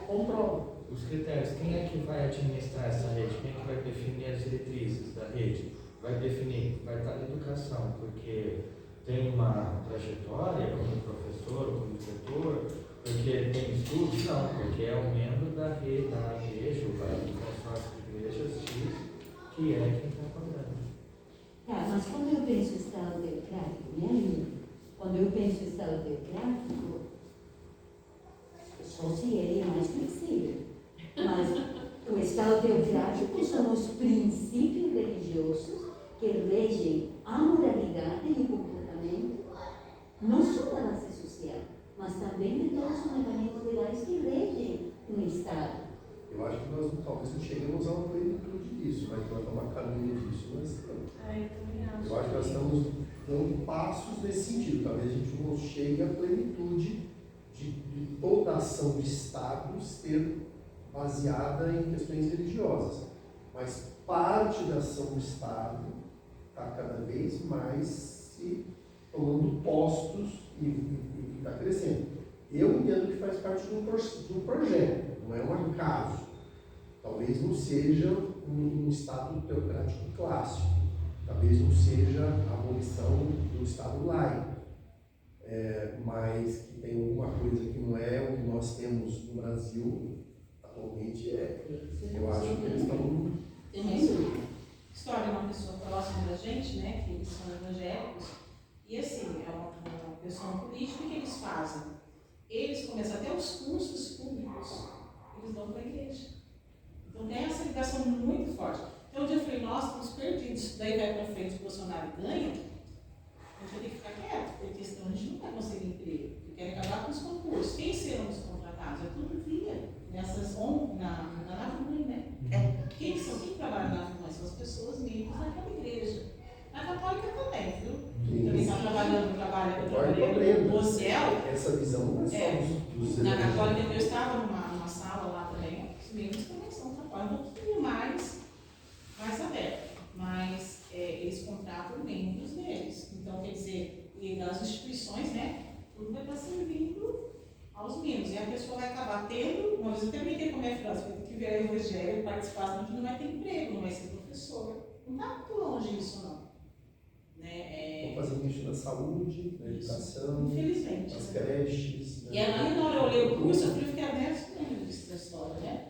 Speaker 1: controla.
Speaker 3: Os critérios, quem é que vai administrar essa rede? Quem é que vai definir as diretrizes da rede? Vai definir, vai estar na educação, porque tem uma trajetória como professor, como diretor, porque tem estudos? Não, porque é um membro da rede, da igreja, ou do consórcio de igrejas X, que é quem está cobrando.
Speaker 5: Tá, mas quando eu penso em Estado teocrático, quando eu penso em Estado teocrático, só se ele é mais flexível. Mas o Estado teocrático são os princípios religiosos que regem a moralidade e o comportamento, não só da base social, mas também de todos os mecanismos legais que regem um Estado.
Speaker 6: Eu acho que nós talvez não chegamos a uma plenitude disso, mas nós estamos a caminho disso. Eu acho que nós estamos dando passos nesse sentido. Talvez a gente não chegue à plenitude de toda a ação do Estado ser baseada em questões religiosas. Mas parte da ação do Estado está cada vez mais se tomando postos e está crescendo. Eu entendo que faz parte de um projeto, não é um acaso. Talvez não seja um Estado teocrático clássico, talvez não seja a abolição do Estado laico, mas que tem alguma coisa que não é o que nós temos no Brasil atualmente. Eu acho que eles estão...
Speaker 4: Tem uma história de uma pessoa próxima da gente, né, que eles são evangélicos, e assim, é uma pessoa política que eles fazem. Eles começam até os cursos públicos, eles dão para a igreja. Então tem essa ligação muito forte. Então um dia eu falei, nós estamos perdidos, daí vai para frente, o Bolsonaro ganha, a gente vai ter que ficar quieto, porque senão a gente não vai conseguir emprego, porque querem acabar com os concursos. Quem serão os contratados? É tudo via nessas na NAVMãe, né? Quem trabalha na NAVMãe são as pessoas membros daquela igreja. Na católica também, viu? Também está trabalha no céu.
Speaker 6: Essa visão não é só dos
Speaker 4: na católica eu estava numa sala lá também, os membros também são trabalham um pouquinho mais aberto, mas eles contratam membros deles. Então, quer dizer, e das instituições, né? Tudo vai estar servindo aos membros. E a pessoa vai acabar tendo, uma vez eu até brinquei com a minha frase, vai ter que ver a evangelho, participar, não vai ter emprego, não vai ser professor. Não está muito longe isso, não. Né?
Speaker 6: Vou fazer isso na saúde, na educação,
Speaker 4: infelizmente,
Speaker 6: nas creches.
Speaker 4: E aí, na hora eu olhei o curso, eu fiquei aberto dessa história, né?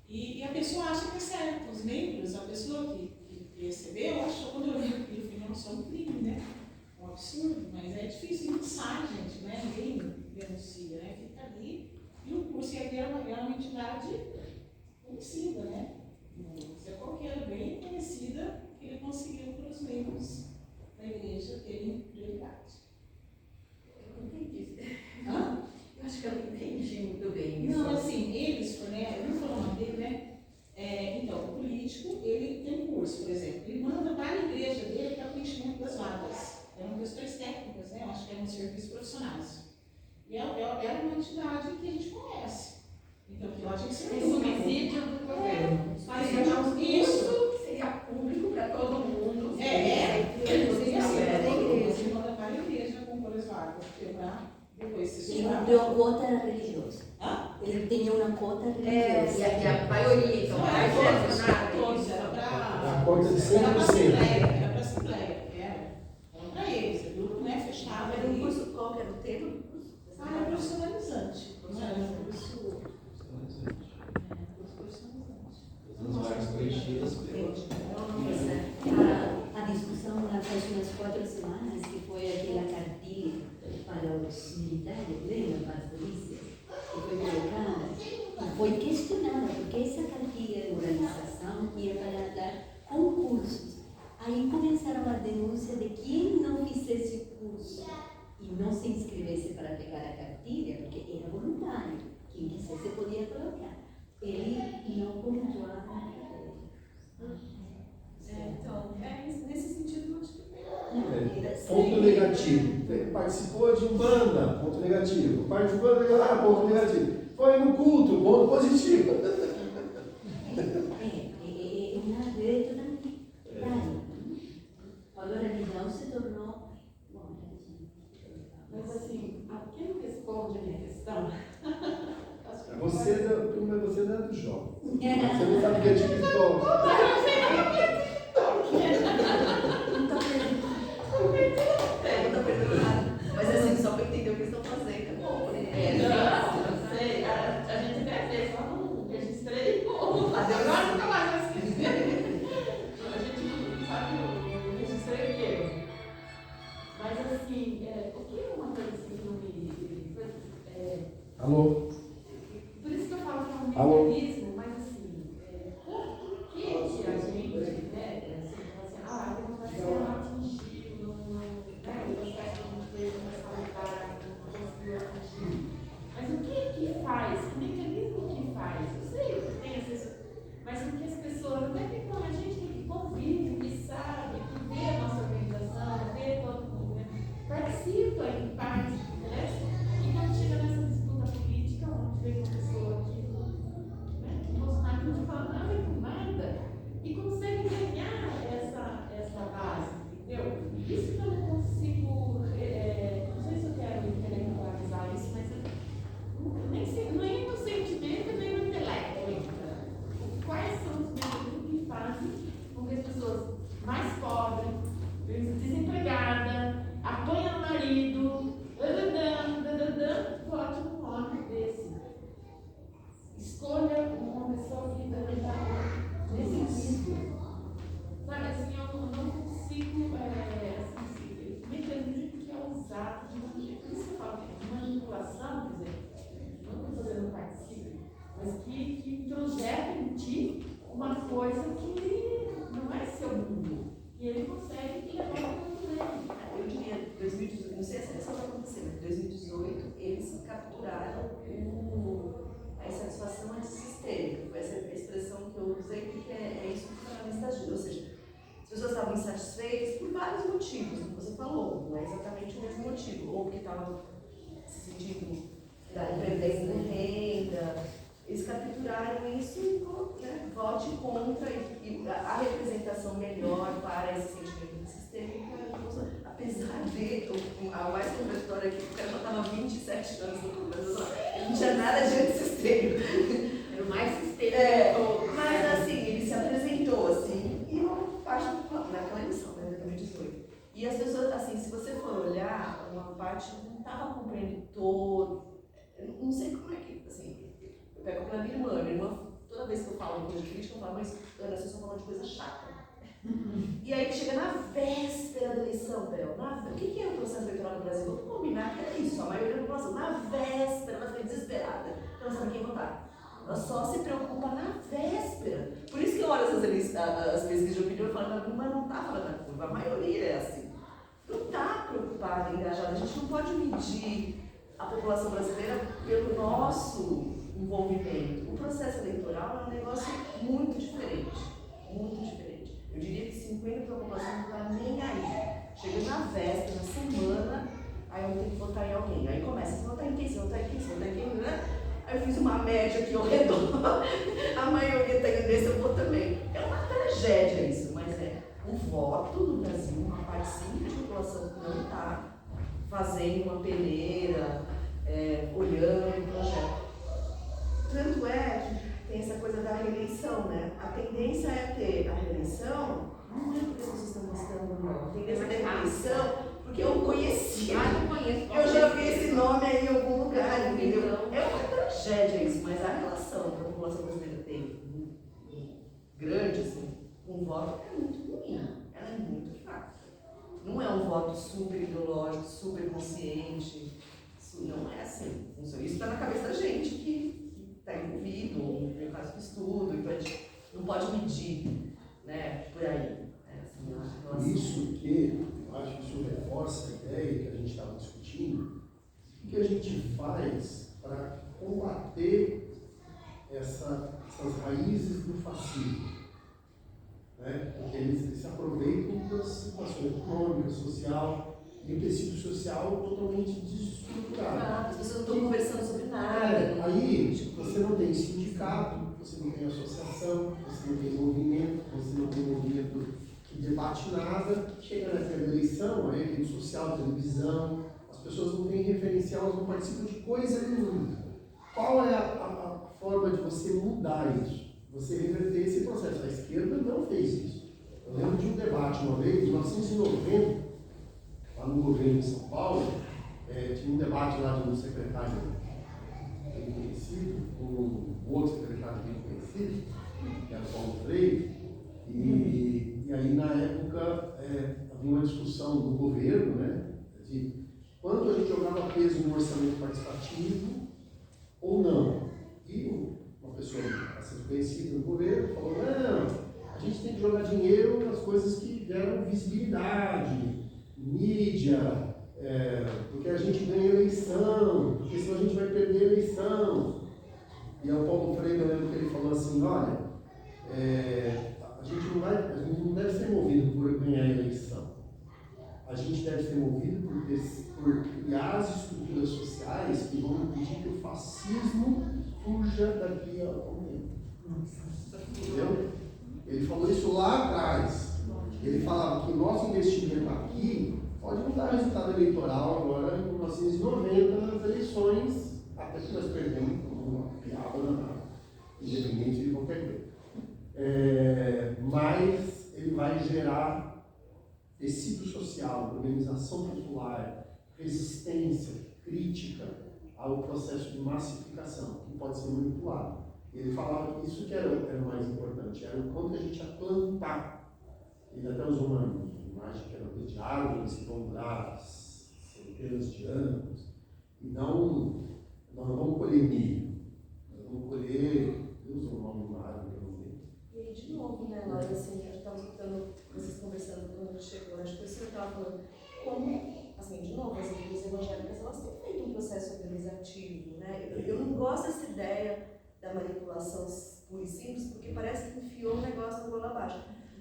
Speaker 4: E a pessoa acha que é certo, os membros, a pessoa que recebeu, achou, quando eu vi aquilo, eu falei, nossa, é um crime, né? Um absurdo, mas é difícil, não sai, gente, né? Ninguém denuncia, né? Fica ali, e o curso era uma entidade conhecida, né? Não é qualquer, bem conhecida, que ele conseguiu para os membros da igreja terem prioridade.
Speaker 2: Eu não entendi.
Speaker 4: Hã?
Speaker 2: Eu acho que eu não entendi muito bem isso.
Speaker 4: Não, assim, eles fornecem, eu não falo o nome dele, né? Então, o político, ele tem um curso, por exemplo, ele manda para a igreja dele para preenchimento das vagas. Eram questões técnicas, né? Eu acho que eram serviços profissionais. E era uma entidade que a gente conhece. Então, que lá tinha que ser
Speaker 7: Tem subsídio do governo.
Speaker 4: Mas isso
Speaker 2: seria público para todo mundo.
Speaker 4: seria assim, você manda para a igreja compor as vagas, para depois se
Speaker 5: Ele
Speaker 4: estudar.
Speaker 5: deu cota religiosa.
Speaker 4: Hã?
Speaker 5: Ele tinha uma cota religiosa.
Speaker 2: E a maioria, então, mais
Speaker 4: Todos, era
Speaker 6: A
Speaker 4: para
Speaker 6: cota de 100%.
Speaker 4: Era para assembleia, era para eles, o grupo, né, fechado.
Speaker 2: Era um curso, qual que era o tema do curso?
Speaker 4: Era profissionalizante, não era um curso profissionalizante.
Speaker 3: As vagas preenchidas pelo...
Speaker 5: A discussão faz umas 4 semanas, que foi aquela cartilha para os militares, lembra, para as polícias, que foi colocada, e foi questionada, porque essa cartilha de organização ia para dar concursos. Aí começaram a denúncia de quem não fizesse o curso e não se inscrevesse para pegar a cartilha, porque era voluntário, quem quisesse podia colocar. Ele não pontuava a cartilha.
Speaker 2: Então, nesse sentido, eu acho que
Speaker 6: Ponto negativo. Participou de Umbanda, ponto negativo. Participou de ponto negativo. Foi no culto, ponto positivo.
Speaker 5: Uma direita da antiguidade. Quando a religião se tornou.
Speaker 7: Mas assim, quem responde a minha questão?
Speaker 6: Você não é do jovem. Você não sabe o que é TikTok.
Speaker 2: não está perdendo nada. Mas assim, só para entender o que eles estão fazendo, é bom, né?
Speaker 7: Não sei, a gente até fez lá no registro como fazer. Agora nunca mais vai esquecer. A gente sabe o registrei o quê? Mas assim, o que é uma coisa assim que não me.
Speaker 6: Alô?
Speaker 7: tranquilo, aí paz, interessa. E quando chega nessa disputa política, onde vem uma pessoa que, né, que Bolsonaro não fala nada com nada e consegue ganhar essa base, entendeu? Isso que eu não consigo, não sei se eu quero intelectualizar isso, mas nem sei, nem no sentimento, nem no intelecto entra. Quais são os mecanismos que fazem com que as pessoas mais pobres, desempregadas, apanham no marido, vote num homem desse? Escolha uma pessoa que está nesse nível. Sabe, assim, eu não consigo, assim, mecanismo que é usado de uma jeito. Por isso que eu falo de manipulação, quer dizer, não que você não participe, mas que projeta em ti uma coisa que não é seu mundo. E ele consegue levar para o mundo dele.
Speaker 2: Eu diria, 2018, não sei se isso vai acontecer, mas em 2018 eles capturaram a insatisfação antissistêmica. Foi essa expressão que eu usei, porque é isso que os analistas dizem. Ou seja, as pessoas estavam insatisfeitas por vários motivos, como você falou, não é exatamente o mesmo motivo. Ou porque estavam se sentindo perdendo renda. Eles capturaram isso e, né, vote contra e a representação melhor para esse sentimento sistêmico. Apesar de, a mais contraditória aqui, o cara já estava 27 anos no Congresso, ele não tinha nada de antissistêmico.
Speaker 7: Era o mais sistêmico.
Speaker 2: Mas assim, ele se apresentou assim, e uma parte naquela eleição, né, de 2018. E as pessoas, assim, se você for olhar, uma parte não estava compreendendo todo, não sei como é que, assim, eu pego pela minha irmã, toda vez que eu falo coisa de política, eu falo, mas Ana, vocês estão falando de coisa chata. E aí chega na véspera da eleição, Bel. O que é o processo eleitoral no Brasil? Vamos combinar que é isso, a maioria da população, na véspera, ela fica desesperada, ela não sabe quem votar. Ela só se preocupa na véspera. Por isso que eu olho as pesquisas de opinião e falo, mas não está falando da curva, a maioria é assim. Não está preocupada, engajada. A gente não pode medir a população brasileira pelo nosso envolvimento. O processo eleitoral é um negócio muito diferente. Muito diferente. Eu diria que 50% da população não está nem aí. Chega na véspera, na semana, aí eu tenho que votar em alguém. Aí começa, se votar em quem? Se votar em quem? Se votar em quem? Né? Aí eu fiz uma média aqui ao redor. A maioria está indo nesse, eu vou também. É uma tragédia isso, mas é o voto no Brasil, uma parte simples da população que não está fazendo uma peneira, olhando o projeto. Tanto é que tem essa coisa da reeleição, né? A tendência é ter a reeleição, não é porque as pessoas estão gostando, não. A tendência da reeleição, porque eu conheci. Eu já vi esse nome aí em algum lugar, entendeu? É uma tragédia isso, mas a relação que a população brasileira tem, grande, assim, com o voto, é muito ruim. Ela é muito fraca. Não é um voto super ideológico, super consciente. Não é assim. Isso está na cabeça da gente que está envolvido, no meu caso que estudo, então a gente não pode medir, né, por aí.
Speaker 6: Por isso que eu acho que isso reforça a ideia que a gente estava discutindo, o que a gente faz para combater essas raízes do fascismo, né? Porque eles se aproveitam da situação econômica, social, e o tecido social totalmente desestruturado.
Speaker 2: As pessoas não estão conversando sobre nada.
Speaker 6: Aí você não tem sindicato, você não tem associação, você não tem movimento, você não tem movimento que debate nada. Chega nessa eleição, aí rede social, televisão, as pessoas não têm referencial, elas não participam de coisa nenhuma. Qual é a forma de você mudar isso? Você reverter esse processo. A esquerda não fez isso. Eu lembro de um debate uma vez, em 1990, lá no governo de São Paulo, tinha um debate lá de um secretário bem conhecido, um outro secretário bem conhecido, que era o Paulo Freire, e aí na época havia uma discussão do governo, né, de quanto a gente jogava peso no orçamento participativo ou não. E uma pessoa assim, conhecida no governo falou, não, a gente tem que jogar dinheiro nas coisas que deram visibilidade, mídia, porque a gente ganha eleição, porque senão a gente vai perder a eleição. E aí o Paulo Freire, eu lembro que ele falou assim, olha, a gente não deve ser movido por ganhar a eleição.
Speaker 1: a gente deve ser movido por criar as estruturas sociais que vão impedir que o fascismo fuja daqui a algum tempo. Entendeu? Ele falou isso lá atrás. Ele falava que o nosso investimento aqui pode não dar resultado eleitoral agora em 1990 nas eleições, até que nós perdemos uma piada danada, independente de qualquer coisa. Mas ele vai gerar tecido social, organização popular, resistência, crítica ao processo de massificação, que pode ser manipulado. Ele falava que isso que era o mais importante, era o quanto a gente ia plantar. Ele até usou uma imagem que era de árvores que vão durar centenas de anos, e não vamos colher milho, nós vamos colher, Deus usou um nome de árvore, eu não lembro.
Speaker 2: E aí, de novo, né, Laura, assim, a gente estava escutando vocês conversando quando a gente chegou, acho que o senhor estava falando como, assim, de novo, as igrejas evangélicas, elas têm feito um processo organizativo, né? Eu não gosto dessa ideia da manipulação pura e simples, porque parece que enfiou um negócio na goela abaixo.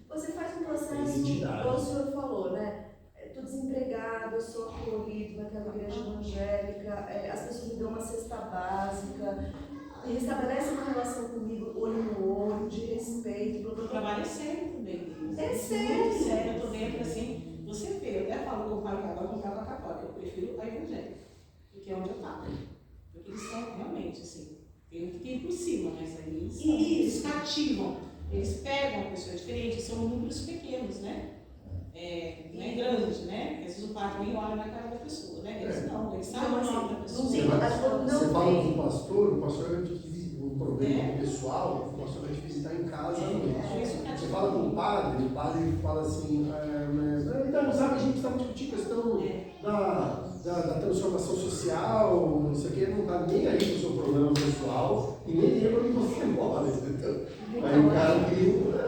Speaker 2: Você faz um processo, como o senhor falou, né? Estou desempregado, eu sou acolhido naquela igreja evangélica, as pessoas me dão uma cesta básica, restabelece uma relação comigo, olho no olho, de respeito.
Speaker 4: O trabalho é sério também.
Speaker 2: É sério.
Speaker 4: Sério, eu tô dentro assim, você vê, eu até falo com o pai que agora não estava católica, eu prefiro a evangélica, porque é onde eu estava. Porque eles são realmente assim, tem que ir por cima, mas aí eles cativam, eles pegam uma pessoa diferente, são números pequenos, né? Não é grande, né? Porque às vezes o padre nem olha na cara da pessoa, né? Eles não, eles sabem o nome da pessoa.
Speaker 1: Você fala do pastor, o pastor vai te visitar, um problema pessoal, o pastor vai te visitar em casa à noite. Você fala com o padre fala assim, então, sabe, a gente estava discutindo a questão da transformação social, não sei o que, não está nem aí com o seu problema pessoal e nem lembra que você mora, entendeu? Aí o cara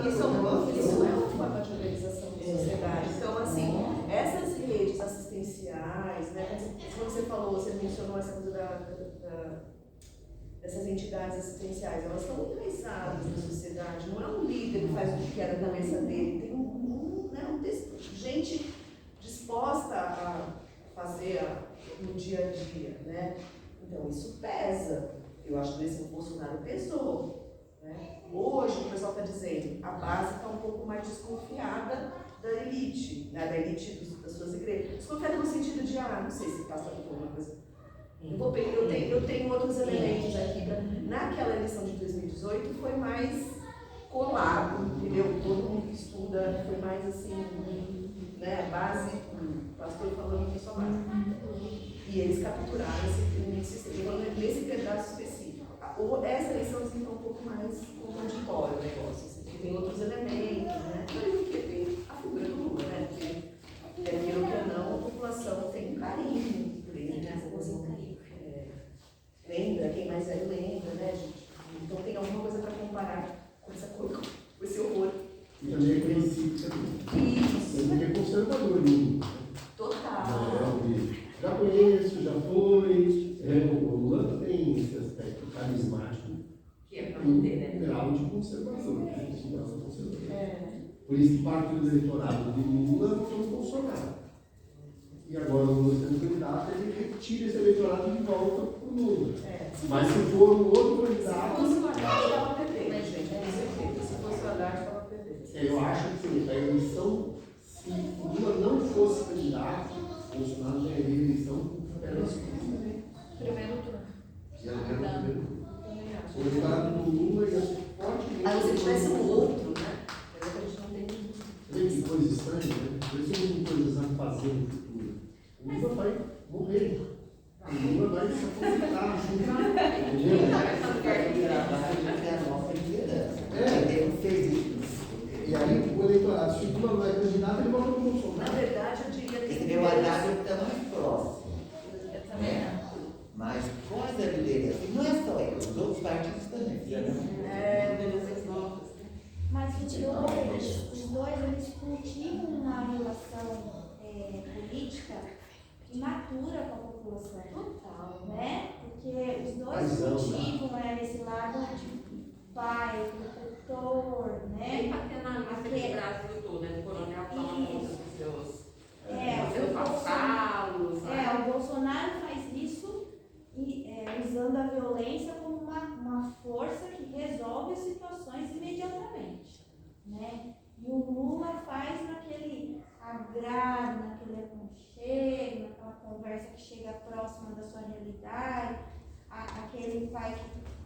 Speaker 2: isso é uma forma de organização da sociedade. Então, assim, essas redes assistenciais, né? Quando você falou, você mencionou essa coisa dessas entidades assistenciais, elas estão enraizadas na sociedade. Não é um líder que faz o que quer na cabeça dele, tem gente disposta a fazer no dia a dia, né? Então, isso pesa. Eu acho que esse Bolsonaro pesou, né? Hoje, o pessoal está dizendo, a base está um pouco mais desconfiada da elite, né? Da elite das suas igrejas. Desconfiada no sentido de, não sei se passa por alguma coisa. Eu tenho outros elementos aqui. Naquela eleição de 2018, foi mais colado, entendeu? Todo mundo que estuda foi mais assim, né? Base, o pastor falando que só base. E eles capturaram esse sistema nesse pedaço específico. Essa eleição assim, está um pouco mais contraditória o negócio, assim, porque tem outros elementos, né? Porque tem a figura do Lula, né? Porque, quer queira ou não, a população tem um carinho por ele, né? Lembra, quem mais velho lembra, né, gente? Então tem alguma coisa para comparar com esse horror.
Speaker 1: E também é conhecido também.
Speaker 2: Isso.
Speaker 1: Ele é conservador, né?
Speaker 2: Total.
Speaker 1: Já conheço, já foi. O Lula tem esse aspecto carismático.
Speaker 7: Que é para manter, né?
Speaker 1: Um grau de conservador. Por isso que parte do eleitorado do Lula foi o Bolsonaro. E agora o Lula sendo candidato, ele retira esse eleitorado de volta para o Lula. Mas se for um outro candidato.
Speaker 2: Se fosse o Haddad, estava perdendo, né, gente? Com certeza. Se fosse o Haddad, estava perdendo.
Speaker 1: Eu acho que a eleição, se o Lula não fosse candidato, o Bolsonaro ganharia a eleição com pernas curtas.
Speaker 2: Primeiro turno.
Speaker 1: Já era o primeiro turno. O eleitorado do Lula ia ser fortemente.
Speaker 2: Aí se tivesse um outro, né? Mas a gente não tem.
Speaker 1: Olha que coisa estranha, né? Por isso tem coisas a fazer no futuro. O Lula vai morrer. O Lula vai se aposentar. Entendeu?
Speaker 8: Ele fez isso.
Speaker 1: E aí o eleitorado, se o Lula não é candidato, ele volta para o
Speaker 2: Na
Speaker 1: Bolsonaro.
Speaker 2: verdade, eu diria que.
Speaker 8: Esse meu Haddad está mais próximo. Mas com as lideranças, não é só ele, os outros partidos também.
Speaker 9: Mas os dois eles cultivam uma relação política imatura com a população. Total. Né? Porque os dois cultivam esse lado de pai, protetor, né?
Speaker 7: Tem paternalista no Brasil todo, né? O coronel fala com as pessoas. Você não passá-los.
Speaker 9: O Bolsonaro faz isso usando a violência como uma força que resolve as situações imediatamente, né? E o Lula faz naquele agrado, naquele aconchego, naquela conversa que chega próxima da sua realidade, aquele pai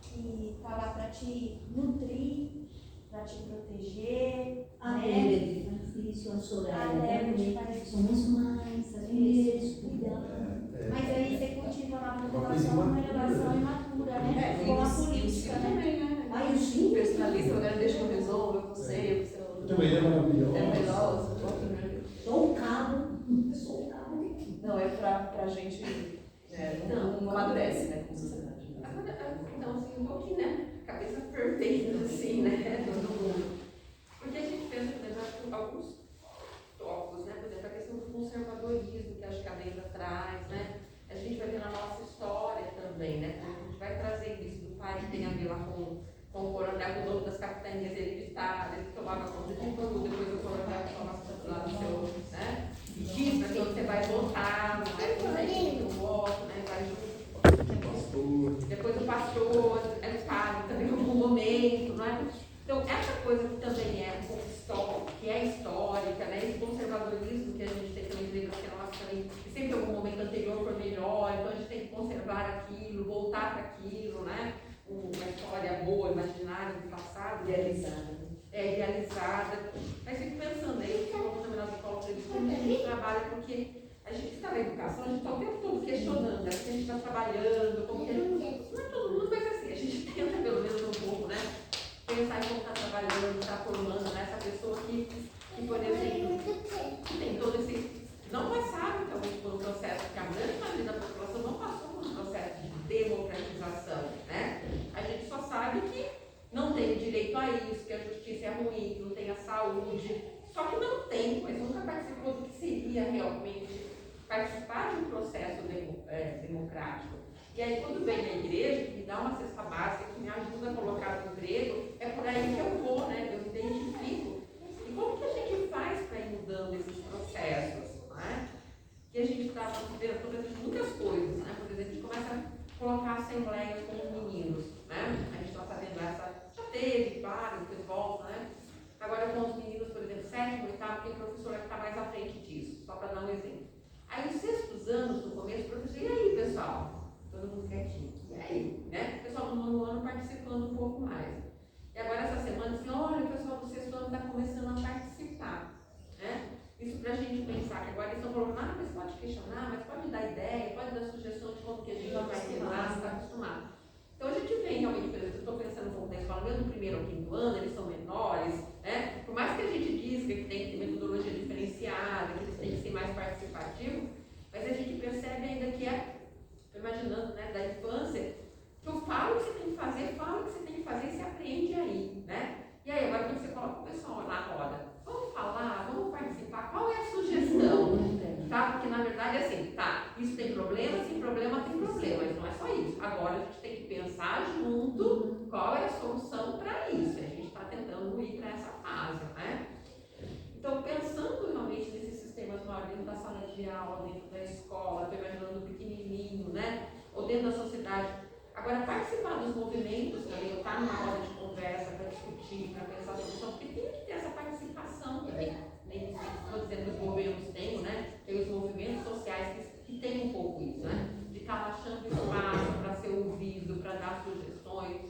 Speaker 9: que está lá para te nutrir, para te proteger.
Speaker 5: A
Speaker 9: né?
Speaker 5: Lélia de Francisco, a Soraya também, somos mães, às vezes, cuidamos.
Speaker 9: Mas aí você cultiva na
Speaker 6: coisa
Speaker 9: população uma
Speaker 6: imatura,
Speaker 9: relação imatura, né? Com a política, né?
Speaker 7: também, né?
Speaker 5: Ai, o Chico.
Speaker 7: Personalista, agora deixa que eu resolvo, eu sei,
Speaker 6: Também é maravilhoso.
Speaker 7: é melhor.
Speaker 5: Sou um cabo, sou um cabo.
Speaker 7: Não, é pra gente não amadurece, né, como sociedade.
Speaker 10: Agora, então, assim, um pouquinho, né? Cabeça perfeita, assim, né? Todo mundo. Porque a gente pensa, por exemplo, alguns tópicos, né? Por exemplo, a questão do conservadorismo, que acho que a Brenda traz, né? A gente vai ver na nossa história também, né? A gente vai trazer isso do pai que tem a ver lá com o coronel, o dono das capitanias hereditárias, que tomava conta de tudo, depois o coronel tomava conta lá do seu, né? E diz para quem você vai votar, não é por aí que eu voto, né? Vai junto. Depois o pastor, é o padre também em algum momento, não é? Então, essa coisa que também é um pouco histórica, que é histórica, né? Esse conservadorismo que a gente tem também de lembrar que nós também, que sempre em algum momento anterior foi melhor, então a gente tem que conservar aquilo, voltar para aquilo, né? Uma história boa, imaginária do passado.
Speaker 7: Idealizada.
Speaker 10: Idealizada. Mas fico pensando, aí que eu também nas escolas, como a gente trabalha, porque a gente está na educação, a gente está o tempo todo questionando, né? Que a gente está trabalhando, como que a gente... Não é todo mundo, mas assim, a gente tenta pelo menos um pouco, né? Pensar em como está trabalhando, está formando, né? Essa pessoa que, por exemplo, tem todo esse... Não passaram também por um processo, porque a grande maioria da população não passou por um processo de democratização, né? A gente só sabe que não tem direito a isso, que a justiça é ruim, que não tem a saúde, só que não tem, mas nunca participou do que seria realmente participar de um processo democrático. E aí, quando vem na igreja, que me dá uma cesta básica, que me ajuda a colocar no emprego, é por aí que eu vou, né? Eu me identifico. E como que a gente faz para ir mudando esses processos, né? Que a gente está fazendo muitas coisas, né? Por exemplo, a gente começa a colocar assembleias com os meninos, né? A gente está fazendo essa, já teve vários que voltam, né? Agora com os meninos, por exemplo, 7º, 8º, tem professora que está mais à frente disso, só para dar um exemplo. Aí, os 6º anos, no começo, o professor, e aí, pessoal? Todo mundo quietinho. E aí? Né? O pessoal do 9º ano participando um pouco mais. E agora, essa semana, assim, olha, o pessoal do 6º ano está começando a participar. Né? Isso para a gente pensar, que agora eles estão falando, mas pode questionar, mas pode dar ideia, pode dar sugestão de como que a gente vai ser lá, está acostumado. Então, a gente vem realmente, por exemplo, eu estou pensando um pouco na escola, mesmo no 1º ao 5º ano, eles são menores, né? Por mais que a gente diz que tem que ter metodologia diferenciada, que eles têm que ser mais participativos, mas a gente percebe ainda que imaginando, né, da infância, que eu falo o que você tem que fazer, falo o que você tem que fazer e você aprende aí, né? E aí, agora quando você coloca o pessoal na roda, vamos falar, vamos participar, qual é a sugestão? Tá? Porque na verdade é assim, tá, isso tem problema, sem problema tem problema, mas não é só isso. Agora a gente tem que pensar junto qual é a solução para isso. A gente está tentando ir para essa fase, né? Então, pensando realmente nesses sistemas maiores, dentro da sala de aula, dentro da escola, estou imaginando pequenininho, né? Ou dentro da sociedade. Agora, participar dos movimentos também, estar numa roda de conversa para discutir, para pensar a solução, porque tem que ter essa participação também. Nem estou dizendo que os governos têm, né? Tem os movimentos sociais que têm um pouco isso, né? De estar achando espaço para ser ouvido, para dar sugestões,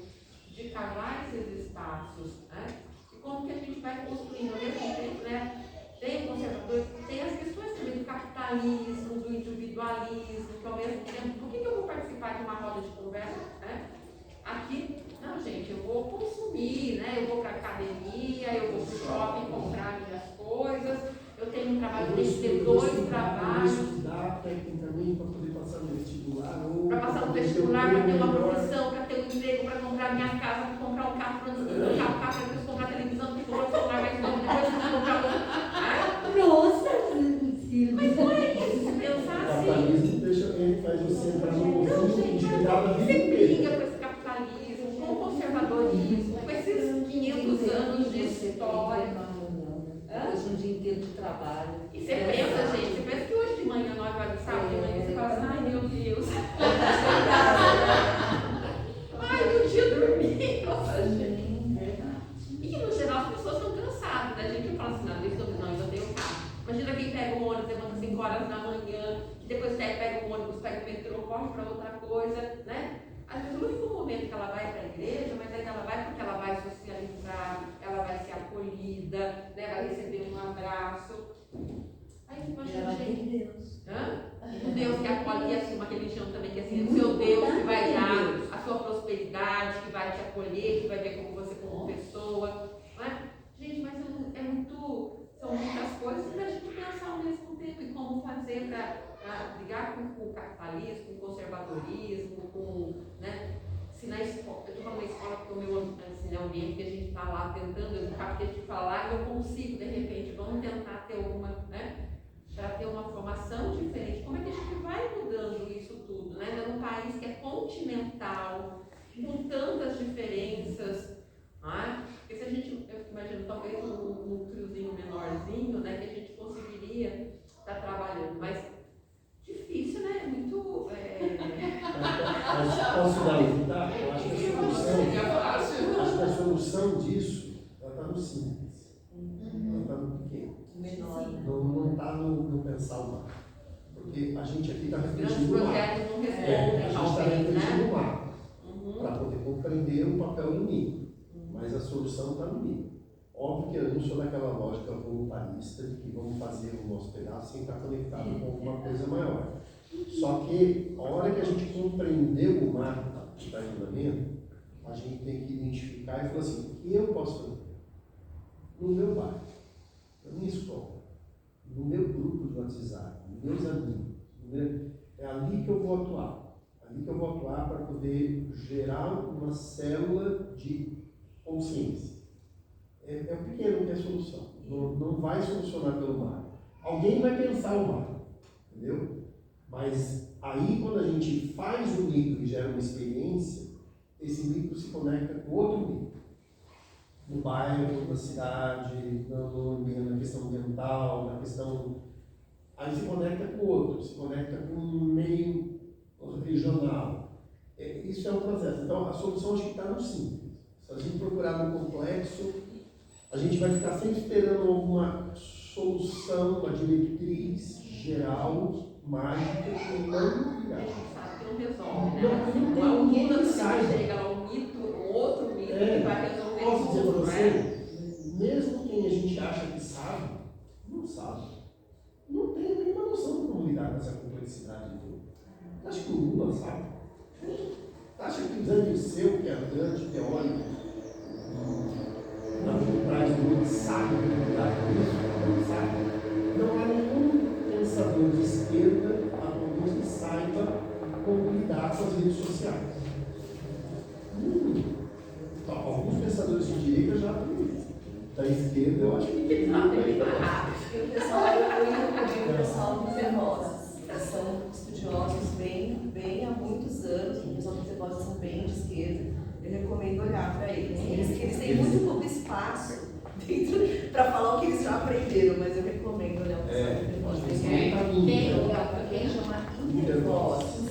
Speaker 10: de cavar esses espaços, né? E como que a gente vai construindo ao mesmo tempo, né? Tem conservadores, tem as questões também do capitalismo, do individualismo, que ao mesmo tempo, por que eu vou participar de uma roda de conversa, né? Aqui, não, gente, eu vou consumir, né? Eu vou para a academia, eu vou para o shopping comprar minhas coisas, eu tenho um trabalho, eu tenho que ter 2 trabalhos.
Speaker 1: Estudar tecnicamente para poder passar no vestibular.
Speaker 10: Para passar no vestibular, para ter uma profissão, para ter um emprego, para comprar minha casa, para comprar um carro, para comprar um carro, para depois comprar televisão, para comprar um celular mais novo, depois comprar
Speaker 5: Nossa,
Speaker 10: mas não é isso, se pensar
Speaker 1: O
Speaker 10: assim.
Speaker 1: capitalismo deixa, ele faz você entrar no
Speaker 10: Não,
Speaker 1: mundo
Speaker 10: gente,
Speaker 1: individual da vida
Speaker 10: você
Speaker 1: inteira.
Speaker 10: briga com esse capitalismo, com o conservadorismo, com esses 500 anos de história.
Speaker 7: Depois um dia inteiro de trabalho.
Speaker 10: E você pensa, gente, Você fala assim, ai meu Deus. Ai, não tinha dormido. Nossa, gente. E no geral as pessoas estão cansadas, né? A gente fala assim, não, eu ainda tenho carro. Imagina quem pega um ônibus, levanta 5 horas da manhã, que depois pega um ônibus, pega o metrô, corre para outra coisa, né? Às vezes o único momento que ela vai para a igreja, mas aí ela vai porque ela vai socializar, ela vai ser acolhida, né? Vai receber um abraço. Aí fica achando, gente.
Speaker 5: Deus.
Speaker 10: Um Deus que acolhe, e assim, uma religião também que assim, o seu Deus que vai dar a sua prosperidade, que vai te acolher, que vai ver como você como pessoa. Não é? Gente, mas são muitas coisas para a gente pensar ao mesmo tempo em como fazer para brigar com o capitalismo, com o conservadorismo, com, né? Se na escola, eu estou falando na escola porque o meu ambiente que a gente está lá tentando educar, porque a gente fala lá, eu consigo, de repente, vamos tentar ter alguma, né? Para ter uma formação diferente. Como é que a gente vai mudando isso tudo, né? Num país que é continental, com tantas diferenças, né? Porque se a gente, eu imagino, talvez um núcleozinho menorzinho, né? Que a gente conseguiria estar trabalhando, mas difícil, né? Muito...
Speaker 1: Mas posso dar um tá? Eu acho que a solução disso, ela está no simples. Ela está no pequeno. Não está no pensar o macro. Porque a gente aqui está refletindo o macro. A gente está refletindo o macro para poder compreender o papel do micro. Mas a solução está no micro. Óbvio que eu não sou daquela lógica voluntarista de que vamos fazer o nosso pedaço sem estar conectado com alguma coisa maior. Só que a hora que a gente compreendeu o macro que está em andamento, a gente tem que identificar e falar assim, o que eu posso fazer? No meu bairro, na minha escola, no meu grupo de WhatsApp, nos meus amigos, é ali que eu vou atuar. Ali que eu vou atuar para poder gerar uma célula de consciência. É o pequeno que é a solução. Não vai solucionar pelo macro. Alguém vai pensar o macro, entendeu? Mas aí quando a gente faz o micro e gera uma experiência, esse micro se conecta com outro micro. No bairro, na cidade, na questão ambiental, na questão... Aí se conecta com o outro, se conecta com um meio regional. Isso é um processo. Então a solução acho que está no simples. Se a gente procurar no complexo, a gente vai ficar sempre esperando alguma solução, uma diretriz geral, mágica, que não virá.
Speaker 10: Que não resolve, né? Não é um mito que chega lá, um outro mito que vai resolver isso.
Speaker 1: Posso dizer para você, mesmo quem a gente acha que sabe, não sabe. Não tem a mínima noção de como lidar com essa complexidade toda. Acho que o Lula sabe. Acha que o Zé Dirceu, que é andante, teórico, por trás do mundo, sabe lidar com isso? Não sabe. Não há nenhum pensador de esquerda atualmente que saiba como lidar com as redes sociais. Alguns pensadores de direita já da esquerda, eu acho que ninguém sabe.
Speaker 2: E o pessoal dos Zevozes, são estudiosos bem há muitos anos, o pessoal dos Zevozes são bem de esquerda. Eu recomendo olhar para eles. Eles têm muito pouco espaço para falar o que eles já aprenderam, mas eu recomendo olhar para os Zevozes. Quem chama Intervozes.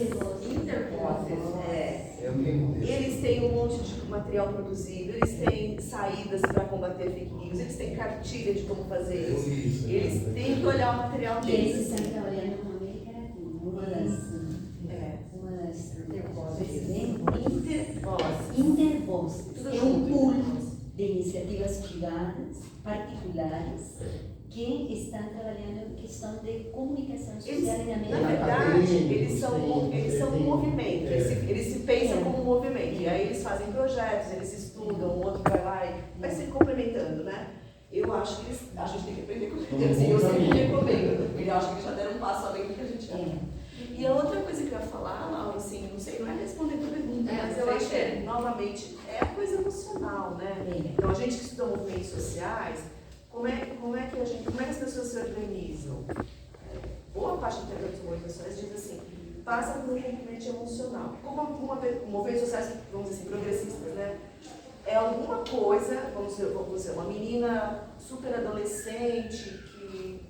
Speaker 2: Eles têm um monte de material produzido, eles têm saídas para combater fake news, eles têm cartilha de como fazer isso. Eles têm que olhar o material deles.
Speaker 5: Eles estão trabalhando na América Latina. Uma das Intervozes. É um pool de iniciativas privadas, particulares, que estão trabalhando em questão de comunicação social na América Latina.
Speaker 2: Na verdade, eles são um movimento, eles se pensam como um movimento, e aí eles fazem projetos, eles estudam, o outro vai lá e vai se complementando, né? Eu acho que a gente tem que aprender com eles, eu sempre recomendo, eu acho que eles já deram um passo além do que a gente já. E a outra coisa que eu ia falar, Laura, assim, não sei, não é responder a tua pergunta, mas eu acho que, novamente, é a coisa emocional, né? Então, a gente que estuda movimentos sociais, como é que as pessoas se organizam? Boa parte do terreno dos movimentos sociais diz assim, passa por um componente emocional. Como movimentos sociais, vamos dizer assim, progressistas, né? É alguma coisa, vamos dizer, uma menina super adolescente que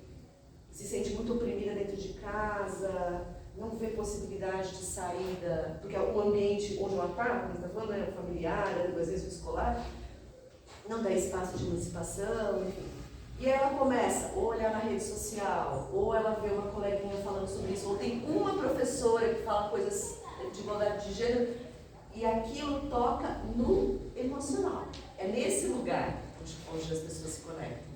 Speaker 2: se sente muito oprimida dentro de casa, não vê possibilidade de saída, porque o ambiente onde ela está, como você está falando, é familiar, às vezes o escolar, não dá espaço de emancipação, enfim. E aí ela começa ou olhar na rede social, ou ela vê uma coleguinha falando sobre isso, ou tem uma professora que fala coisas de igualdade de gênero, e aquilo toca no emocional. É nesse lugar onde as pessoas se conectam.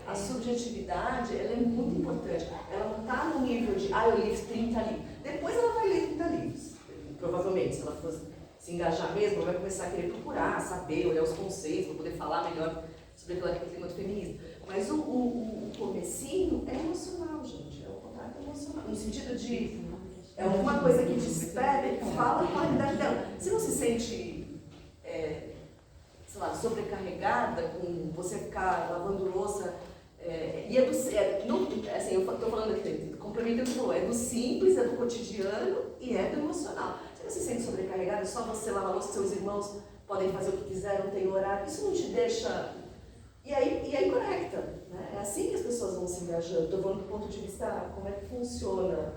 Speaker 2: A subjetividade, ela é muito importante. Ela não está no nível de, eu li 30 livros. Depois ela vai ler 30 livros. Provavelmente, se ela for se engajar mesmo, ela vai começar a querer procurar, saber, olhar os conceitos, para poder falar melhor sobre aquele clima feminista. Mas o comecinho é emocional, gente. É o contato emocional. No sentido de, é alguma coisa que desperta, que fala a qualidade dela. Você não se sente, sei lá, sobrecarregada com você ficar lavando louça, e é do, assim, eu estou falando aqui, complemento o que você falou, é do simples, é do cotidiano e é do emocional. Você não se sente sobrecarregada, só você lava a louça, seus irmãos podem fazer o que quiser, não tem horário, isso não te deixa... E aí conecta, né? É assim que as pessoas vão se engajando. Estou falando do ponto de vista como é que funciona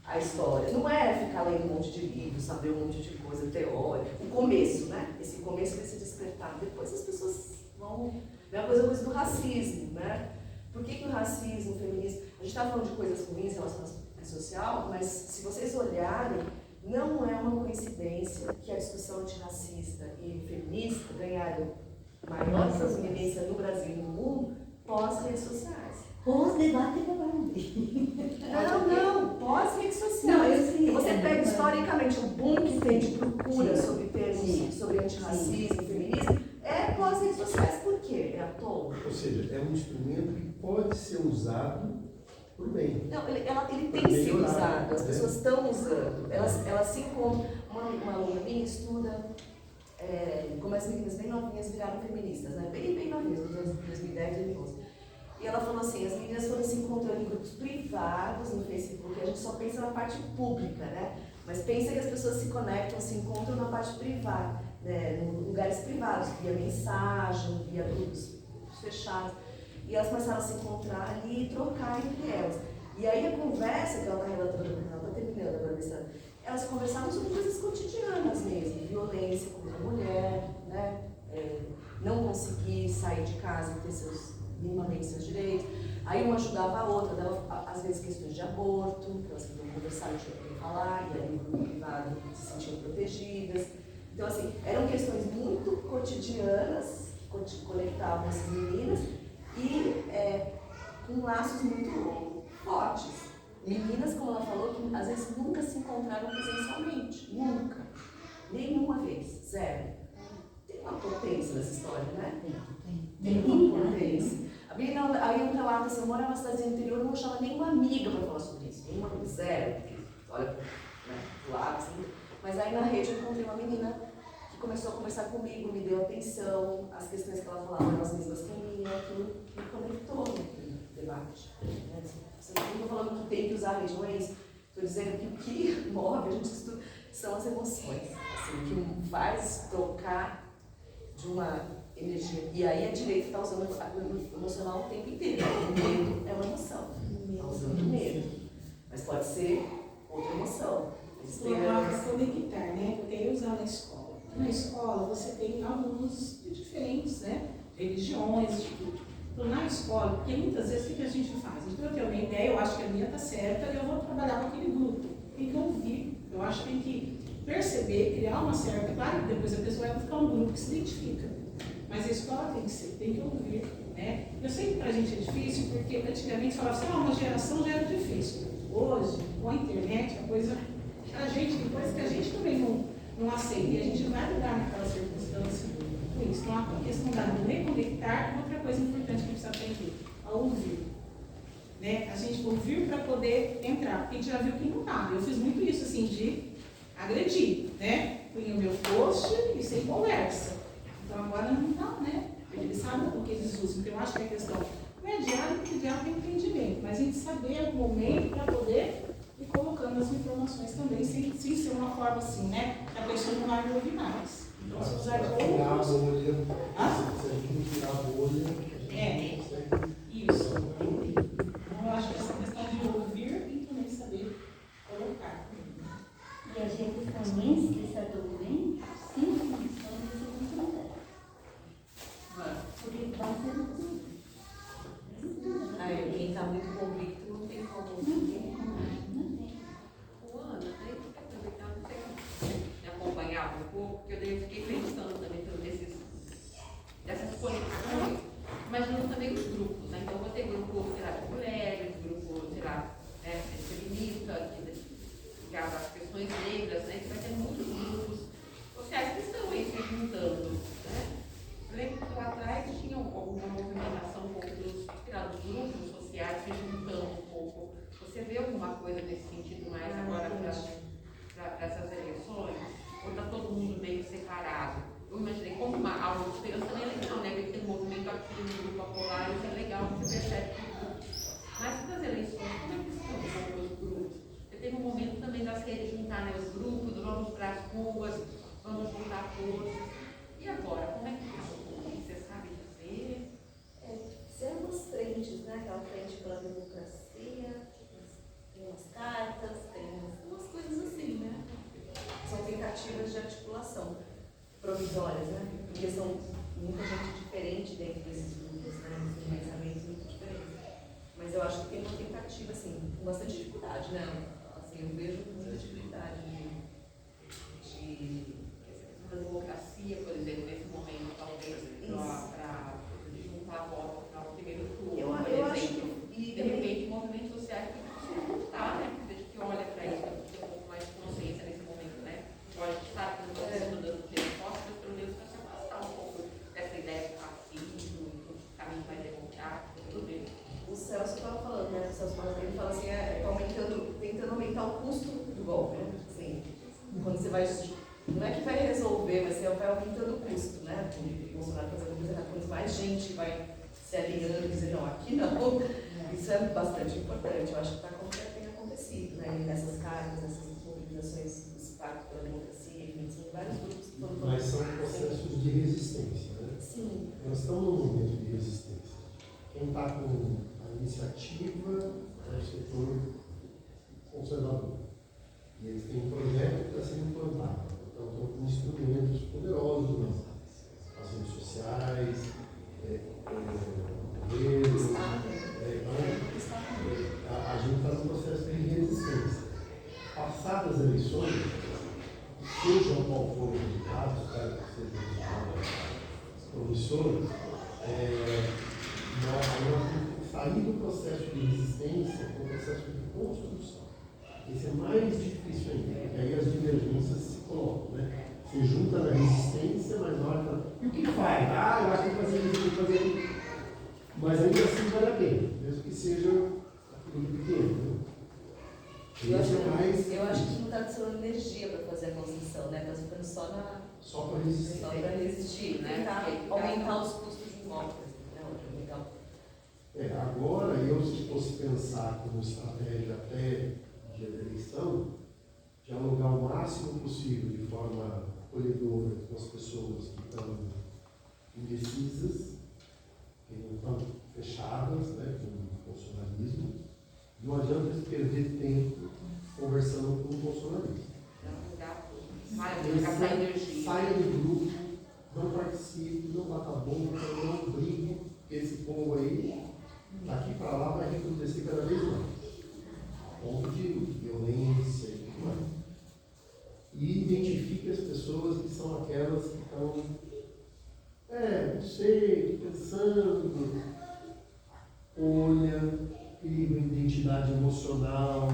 Speaker 2: a história. Não é ficar lendo um monte de livros, saber um monte de coisa teórica. O começo, né? Esse começo vai se despertar. Depois as pessoas vão... É a coisa do racismo, né? Por que o racismo, o feminismo... A gente está falando de coisas ruins relacionadas à social, mas se vocês olharem, não é uma coincidência que a discussão antirracista e feminista ganharam maior proeminência no Brasil e no mundo pós-redes sociais.
Speaker 5: Pós-debate global.
Speaker 2: Não, pós-redes sociais.
Speaker 5: Não,
Speaker 2: você pega historicamente o boom que tem de procura sobre termos, sobre antirracismo, feminismo, é pós-redes sociais. Por quê? É à toa.
Speaker 6: Ou seja, é um instrumento que pode ser usado por bem.
Speaker 2: Não, ele tem sido usado, as pessoas estão usando. Elas se encontram. Uma aluna minha estuda como as meninas bem novinhas viraram feministas, né? Bem novinhas, 2010, 2011. E ela falou assim, as meninas foram se encontrando em grupos privados no Facebook, a gente só pensa na parte pública, né? Mas pensa que as pessoas se conectam, se encontram na parte privada, né? Em lugares privados, via mensagem, via grupos fechados. E elas começaram a se encontrar ali e trocar entre elas. E aí a conversa que ela está relatando, ela está terminando agora, elas conversavam sobre coisas cotidianas mesmo, violência contra a mulher, né? Não conseguir sair de casa e ter minimamente seus direitos. Aí uma ajudava a outra, dava às vezes questões de aborto, elas queriam conversar, não tinham o que falar, e aí no privado se sentiam protegidas. Então assim, eram questões muito cotidianas que conectavam essas meninas e com laços muito fortes. Meninas, como ela falou, que às vezes nunca se encontraram presencialmente. Nunca. Nenhuma vez. Zero. Tem uma potência nessa história, né? Tem uma potência. A menina, aí um relato assim, eu morava na cidade interior, não achava nenhuma amiga para falar sobre isso. Nenhuma, zero. Olha, né, do lado, assim. Mas aí na rede eu encontrei uma menina que começou a conversar comigo, me deu atenção, as questões que ela falava eram as mesmas que a minha, aquilo me conectou no debate. Né? Não estou falando que tem que usar a rede, não é isso. Estou dizendo que o que move a gente estuda são as emoções. Assim, o que faz tocar de uma energia. E aí a direita está usando o emocional o tempo inteiro. O medo é uma emoção. Está usando o medo. Mas pode ser outra emoção.
Speaker 4: Para conectar, né? Poder usar na escola. Na escola você tem alunos de diferentes, né? Religiões, de tudo. Então, na escola, porque muitas vezes o que a gente faz? Então, eu tenho uma ideia, eu acho que a minha está certa, e eu vou trabalhar com aquele grupo. Tem que ouvir, eu acho que tem que perceber, criar uma certa. Claro que depois a pessoa vai ficar um grupo que se identifica, mas a escola tem que ouvir, né? Eu sei que para a gente é difícil, porque antigamente falava assim, uma geração já era difícil. Hoje, com a internet, a coisa. A gente, depois que a gente também não aceita, e a gente vai lidar naquela circunstância com isso. Então, a questão da reconectar é outra coisa importante que a gente precisa aprender, a ouvir. Né? A gente ouvir para poder entrar, porque a gente já viu que não dá. Eu fiz muito isso, assim, de agredir, né? Punha o meu post e sem conversa. Então, agora não dá, né? Eles sabem o que eles usam, porque eu acho que a questão não é diário, porque diário tem entendimento, mas a gente saber o momento para poder ir colocando as informações também, sem ser uma forma assim, né? Que a pessoa não vai ouvir mais. Então, se usar de outros...
Speaker 6: Se a gente não tirar a bolha, a gente não consegue...
Speaker 4: Isso. Então, eu acho que essa questão de ouvir e também saber
Speaker 10: elas querem juntar, né, os grupos, vamos para as ruas, vamos juntar forças. E agora, como é que está o público? Você sabe dizer?
Speaker 2: Fizemos frentes, né? Aquela frente pela democracia, tem umas cartas, tem umas coisas assim, né? São tentativas de articulação provisórias, né? Porque são muita gente diferente dentro desses grupos, né? São pensamentos muito diferentes. Mas eu acho que tem uma tentativa, assim, com bastante dificuldade, né? Assim, eu vejo muita dificuldade
Speaker 10: Da democracia, por exemplo, nesse momento, talvez, para juntar votos para o primeiro turno,
Speaker 2: Eu
Speaker 10: por
Speaker 2: acho
Speaker 10: exemplo.
Speaker 2: que...
Speaker 10: E, de repente, movimentos sociais que precisam lutar, né? Porque a gente olha para isso, tem um pouco mais de consciência nesse momento, né? Olha, a gente sabe que não estamos mudando o tempo, mas pelo menos para se afastar um pouco dessa ideia de racismo, do caminho mais democrático, tudo isso.
Speaker 2: O Celso estava falando, né? O Celso Mazarino fala assim, tentando aumentar o custo do golpe, né? Assim, quando você vai... Não é que vai resolver, mas você vai aumentando o custo, né? O Bolsonaro fazendo coisa errada, quanto mais gente vai se alinhando e dizer, não, aqui não. Isso é bastante importante, eu acho que tem acontecido, né? E nessas cartas, nessas mobilizações do Pacto pela Democracia, enfim, são vários grupos que estão...
Speaker 6: Mas são processos de resistência, né?
Speaker 2: Sim.
Speaker 6: Nós estamos num momento de resistência. Quem está com a iniciativa é o setor conservador. E eles têm um projeto que está sendo implantado. Então, estão com instrumentos poderosos nas redes sociais, governo. A gente está num processo de resistência. Passadas as eleições, seja qual for o resultado, espero que seja um resultado promissor, nós temos que sair do processo de resistência para o processo de construção. Esse é mais difícil ainda, porque aí as divergências se colocam, né? Você junta na resistência, mas na hora que... E o que faz? Eu acho que tem que fazer isso, tem que fazer isso. Mas ainda assim vale a pena, mesmo que seja aquilo pequeno, né?
Speaker 2: Eu acho que não está adicionando energia para fazer a construção, né? Está ficando só
Speaker 6: para resistir.
Speaker 2: Só para resistir, né? Aumentar os custos de golpe, né?
Speaker 6: Agora, se fosse pensar como estratégia até dia da eleição, dialogar o máximo possível de forma acolhedora com as pessoas que estão indecisas, que não estão fechadas, né, com o bolsonarismo. Não adianta eles perder tempo conversando com o bolsonarismo. Saia do grupo, não participe, não bata a boca, não brigue, porque esse povo aí, daqui para lá, vai recrudescer cada vez mais. Ponto de violência e tudo mais. E identifique as pessoas que são aquelas que estão, não sei, pensando, olha, cria uma identidade emocional,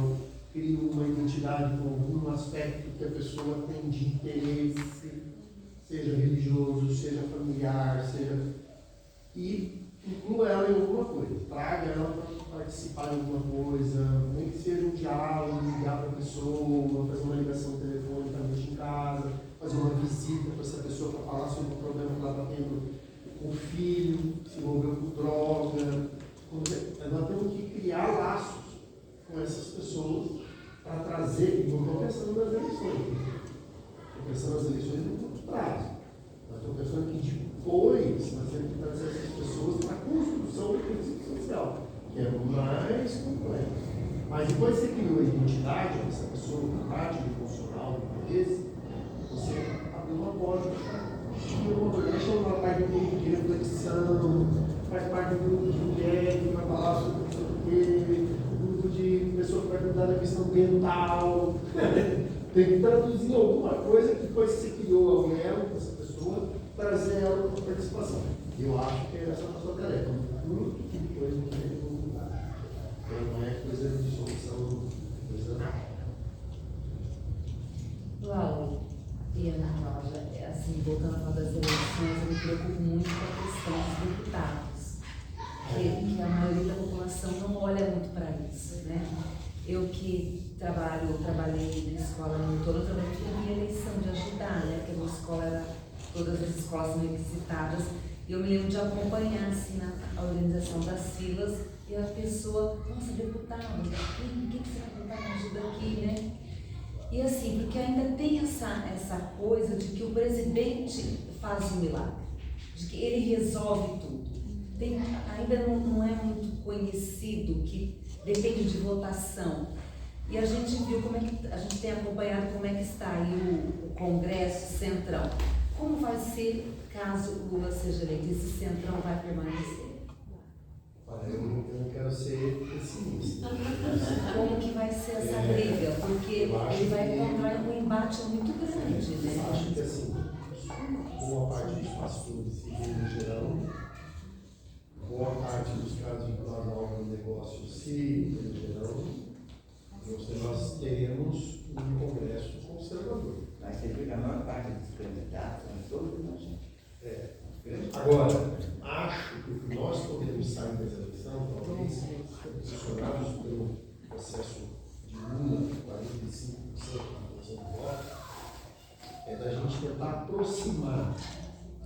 Speaker 6: cria uma identidade com algum aspecto que a pessoa tem de interesse, seja religioso, seja familiar, e inclua ela em alguma coisa, traga ela para participar de alguma coisa, nem que seja um diálogo, ligar para a pessoa, fazer uma ligação telefonicamente em casa, fazer uma visita para essa pessoa para falar sobre o problema que ela está tendo com o filho, se envolveu com droga. Nós temos que criar laços com essas pessoas para trazer, não estou pensando nas eleições, estou pensando nas eleições no curto prazo. Mas estou pensando que depois nós temos que trazer essas pessoas para a construção do princípio social, que é mais complexo. Mas depois você criou a identidade dessa pessoa, uma parte emocional do interesse, você abriu uma porta para deixa uma parte do grupo de reflexão, faz parte do grupo de mulher que vai falar sobre o quê, grupo de pessoa que vai cuidar da questão ambiental. Tem que traduzir alguma coisa que depois você criou a ela, essa pessoa, trazer ela para participação. Eu acho que essa é a sua tarefa. Muito que depois não tem como mudar. Não é coisa de solução, coisa.
Speaker 11: Laura e Ana Cláudia, assim, voltando a falar das eleições, eu me preocupo muito com a questão dos deputados, que a maioria da população não olha muito para isso, né? Eu que trabalhei na escola no todo, eu trabalhei com a eleição de ajudar, né? Porque a minha escola todas as escolas são requisitadas, e eu me lembro de acompanhar assim, a organização das filas, e a pessoa, nossa, deputado, quem que você vai votar? Me ajuda aqui, né? E assim, porque ainda tem essa coisa de que o presidente faz um milagre, de que ele resolve tudo. Ainda não é muito conhecido que depende de votação. E a gente viu como é que a gente tem acompanhado como é que está aí o Congresso Centrão. Como vai ser caso o Lula seja eleito? Esse Centrão vai permanecer?
Speaker 6: Olha, eu não quero ser pessimista.
Speaker 11: Como que vai ser essa briga? Porque ele vai encontrar um embate muito grande, né?
Speaker 6: Eu acho que assim, boa parte dos pastores se reelegerão, boa parte dos casos vinculados ao agronegócio se reelegerão, e nós teremos um Congresso conservador.
Speaker 8: Vai ser porque a maior parte dos candidatos, mas todos nós, gente.
Speaker 6: Agora, acho que o que nós podemos sair dessa eleição, talvez, pressionados pelo processo de Lula, 45% do voto, é da gente tentar aproximar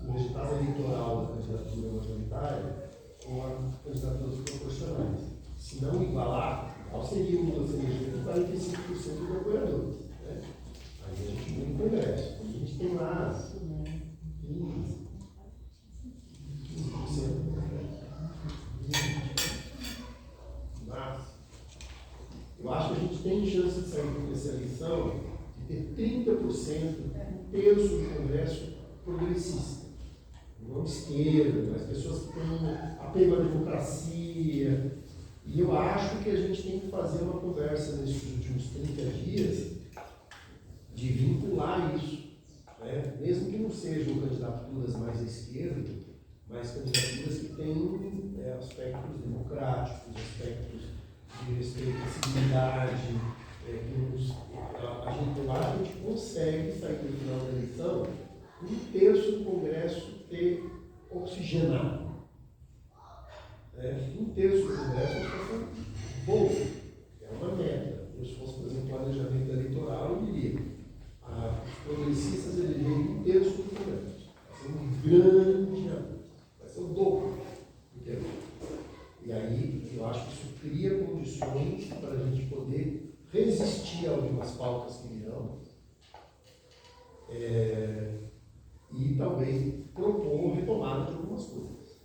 Speaker 6: o resultado eleitoral da candidatura majoritária com a candidatura dos proporcionais. Se não igualar, qual seria o Lula ser eleito com 45% dos apoiadores. Né? Aí a gente tem um Congresso. A gente tem lá 15%. Mas eu acho que a gente tem chance de sair dessa eleição de ter 30%, um terço do Congresso progressista. Não esquerda, mas pessoas que têm apego à democracia. E eu acho que a gente tem que fazer uma conversa nesses últimos 30 dias de vincular isso. Né? Mesmo que não sejam candidaturas mais à esquerda, mas candidaturas que têm aspectos democráticos, aspectos de respeito à civilidade. Eu acho que a gente consegue sair do final da eleição um terço do Congresso ter oxigenado. Um terço do Congresso é uma situação boa, é uma meta. Se fosse, por exemplo, planejamento eleitoral, eu diria: os progressistas elegerem um terço do Congresso. Vai ser um grande avanço. Vai ser o dobro. E aí, eu acho que isso cria condições para a gente poder resistir a algumas pautas que virão e talvez propor retomada de algumas coisas.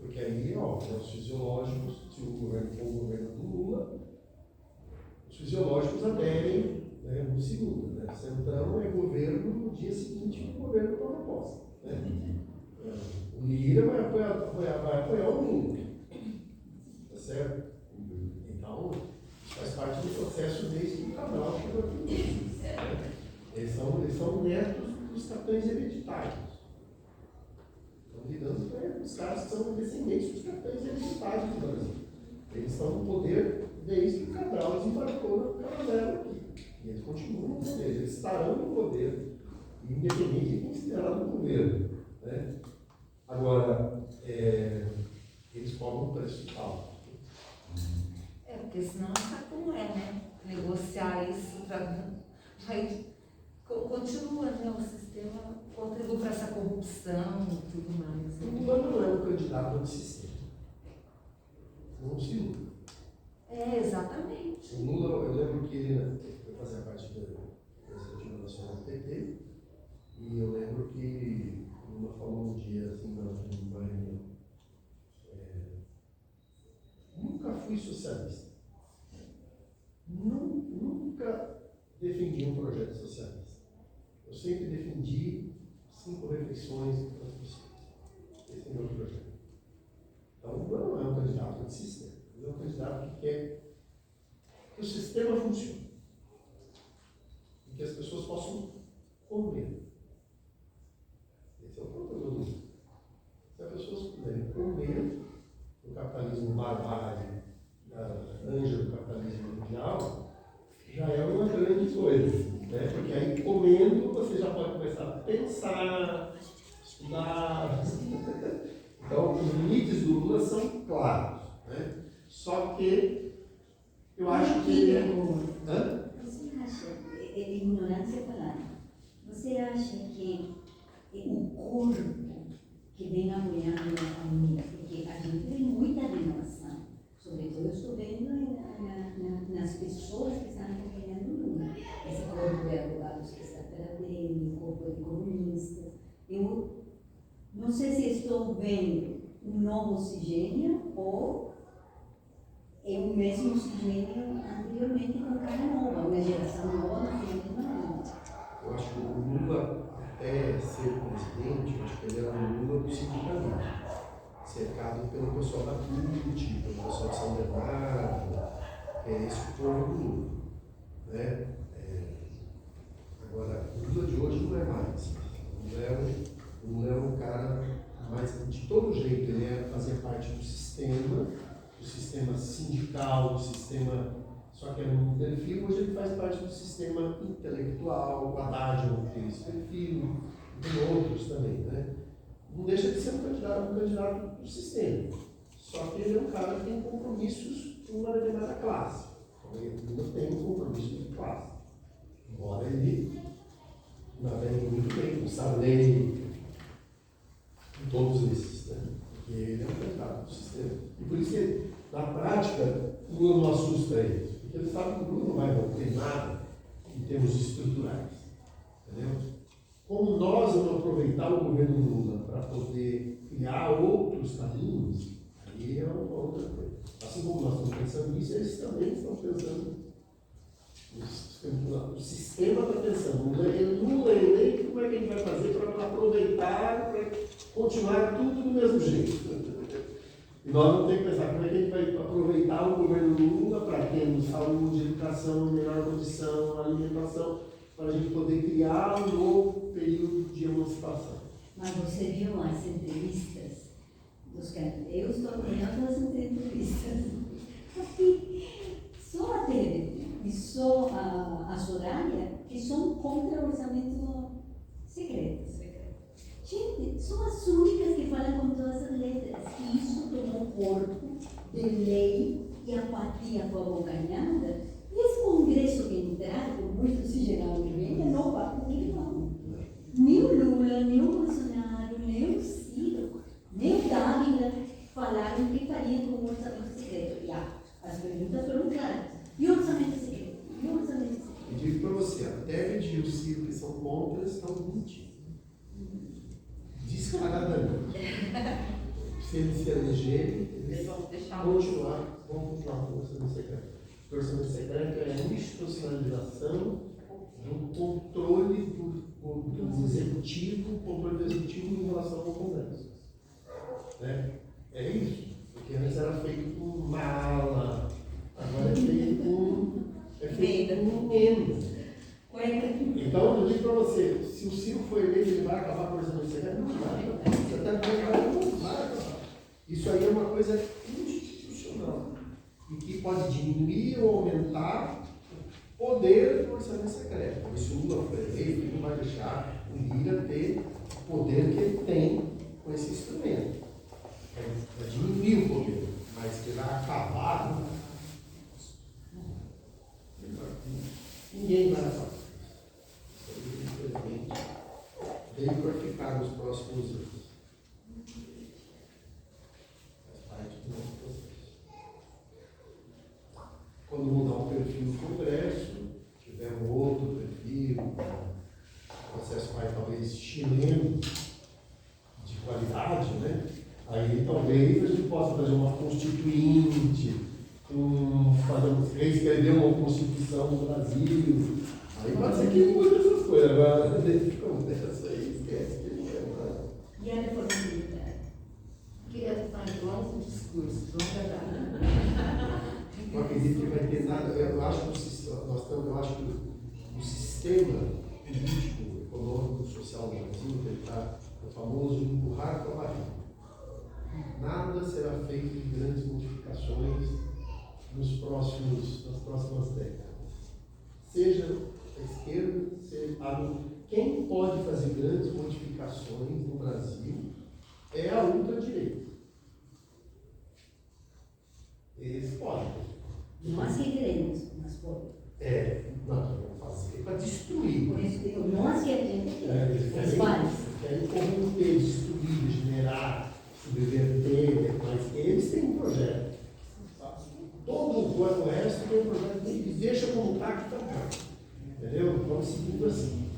Speaker 6: Porque aí, os fisiológicos, se o governo for o governo do Lula, os fisiológicos aderem no segundo. Né? Centrão é governo no dia seguinte que o governo toma posse. O Lira vai apoiar o Lula. Tá certo? Então, isso faz parte do processo desde que o Cabral chegou aqui. Eles são netos dos capitães hereditários. Estão lidando com os caras que são descendentes dos capitães hereditários do Brasil. Eles estão no poder desde que o Cabral desembarcou na Caravela aqui. E eles continuam no poder, eles estarão no poder, independente de quem estiver no governo. Né? Agora, eles cobram um preço alto.
Speaker 11: Porque senão sabe como é, né? Negociar isso continua, né? O sistema contribui para essa corrupção e tudo mais.
Speaker 6: O Lula não é um candidato antissistema. Não se iluda.
Speaker 11: Exatamente.
Speaker 6: O Lula, eu lembro que ele fazia parte da Executiva Nacional do PT, e eu lembro que o Lula falou um dia, assim, numa reunião: nunca fui socialista. Nunca defendi um projeto socialista. Eu sempre defendi 5 refeições para as pessoas. Esse é o meu projeto. Então, o Lula não é um candidato antissistema. Ele é um candidato que quer que o sistema funcione e que as pessoas possam comer. Esse é o problema do Lula. Se as pessoas puderem comer no capitalismo barbário, da anja do capitalismo mundial, já é uma grande coisa. Né? Porque aí, comendo, você já pode começar a pensar, estudar. Então, os limites do Lula são claros. Né? Só que eu acho que
Speaker 5: Você acha, ignorância falando, você acha que o corpo que vem apoiando a família, porque a gente tem muita renovação, sobretudo eu estou vendo nas pessoas que estão acompanhando o Lula, esse novo oxigênio ou é o mesmo oxigênio anteriormente com cara nova, uma geração nova no fim não.
Speaker 6: Eu acho que o Lula, até ser presidente, eu acho que ele era um Lula psiquicamente, cercado pelo pessoal da CUT, pelo pessoal de São Bernardo, é esse o povo do Lula, né? Agora, o Lula de hoje não é mais. O Lula é um cara, mas de todo jeito ele fazia parte do sistema sindical, do sistema, só que era um perfil, hoje ele faz parte do sistema intelectual, o Haddad não tem esse perfil, tem outros também, né? Não deixa de ser um candidato do sistema, só que ele é um cara que tem compromissos com uma determinada classe. Ele não tem um compromisso de classe, embora ele navegue muito bem com Sarney, com todos esses, né? Porque ele é um candidato do sistema. E por isso que, na prática, o Lula não assusta eles, porque ele sabe que o Lula não vai romper nada em termos estruturais. Entendeu? Como nós vamos aproveitar o governo Lula para poder criar outros caminhos, aí é uma outra coisa. Assim como nós estamos pensando nisso, eles também estão pensando. O sistema está pensando, Lula é eleito, como é que a gente vai fazer para aproveitar, para continuar tudo do mesmo jeito? E nós vamos ter que pensar como é que a gente vai aproveitar o governo Lula para termos saúde, educação, melhor condição, alimentação, para a gente poder criar um novo período de emancipação.
Speaker 5: Mas você viu as entrevistas dos candidatos? Eu estou acompanhando as entrevistas. Só a TV e só a Soraya que são contra o orçamento secreto. Gente, são as únicas que falam com todas as letras. E isso tomou corpo de lei e apatia foi abocanhada. E esse congresso que entraram, com muito oxigenado de venda, não vai com ninguém, não. Nem o Lula, nem o Bolsonaro, nem o Ciro, nem o Dávila falaram que fariam com o orçamento secreto. E as perguntas foram claras. E o orçamento secreto? E o orçamento secreto?
Speaker 6: E digo para você, a Tebet e o Ciro, que são contra, estão mentindo. Descaradamente. Se eles se elegerem, eles vão continuar com o orçamento secreto. O orçamento secreto é a institucionalização do controle do executivo, controle do executivo em relação ao Congresso. Né? É isso. Porque antes era feito com mala, agora é feito com emenda. Então, eu digo para você, se o Ciro for eleito, ele vai acabar com o orçamento secreto? Não vai. Você está vendo? Não vai acabar. Isso aí é uma coisa institucional. E que pode diminuir ou aumentar o poder do orçamento secreto. Mas se o Lula for eleito, ele não vai deixar o Lira ter o poder que ele tem com esse instrumento. Vai diminuir o poder, mas que vai acabar, ninguém vai acabar. Infelizmente, veio para ficar nos próximos anos. Faz parte do nosso processo. Quando mudar o perfil do Congresso, tiver um outro perfil, um processo mais talvez chileno, de qualidade, né? Aí talvez a gente possa fazer uma constituinte, reescrever uma constituição do Brasil. Aí pode ser que mude essas coisas. Agora, desde que começa aí, esquece que não é nada.
Speaker 5: E a reforma militar?
Speaker 2: Queria fazer longos discursos, vamos gravar.
Speaker 6: Não acredito que vai ter nada. Eu acho que o sistema político, econômico, social do Brasil, ele está o famoso empurrar com a barriga. Nada será feito de grandes modificações nas próximas décadas. Seja a esquerda, seja a... Quem pode fazer grandes modificações no Brasil é a ultradireita. Eles podem.
Speaker 5: Nós que queremos, mas podem.
Speaker 6: Nós vamos fazer para destruir.
Speaker 5: Por isso que nós que a gente quer.
Speaker 6: Eles querem corromper, destruir, generar, subverter, mas eles têm um projeto. Todo o resto tem um projeto deles, deixa como está que está bom. Entendeu? Vamos seguindo assim.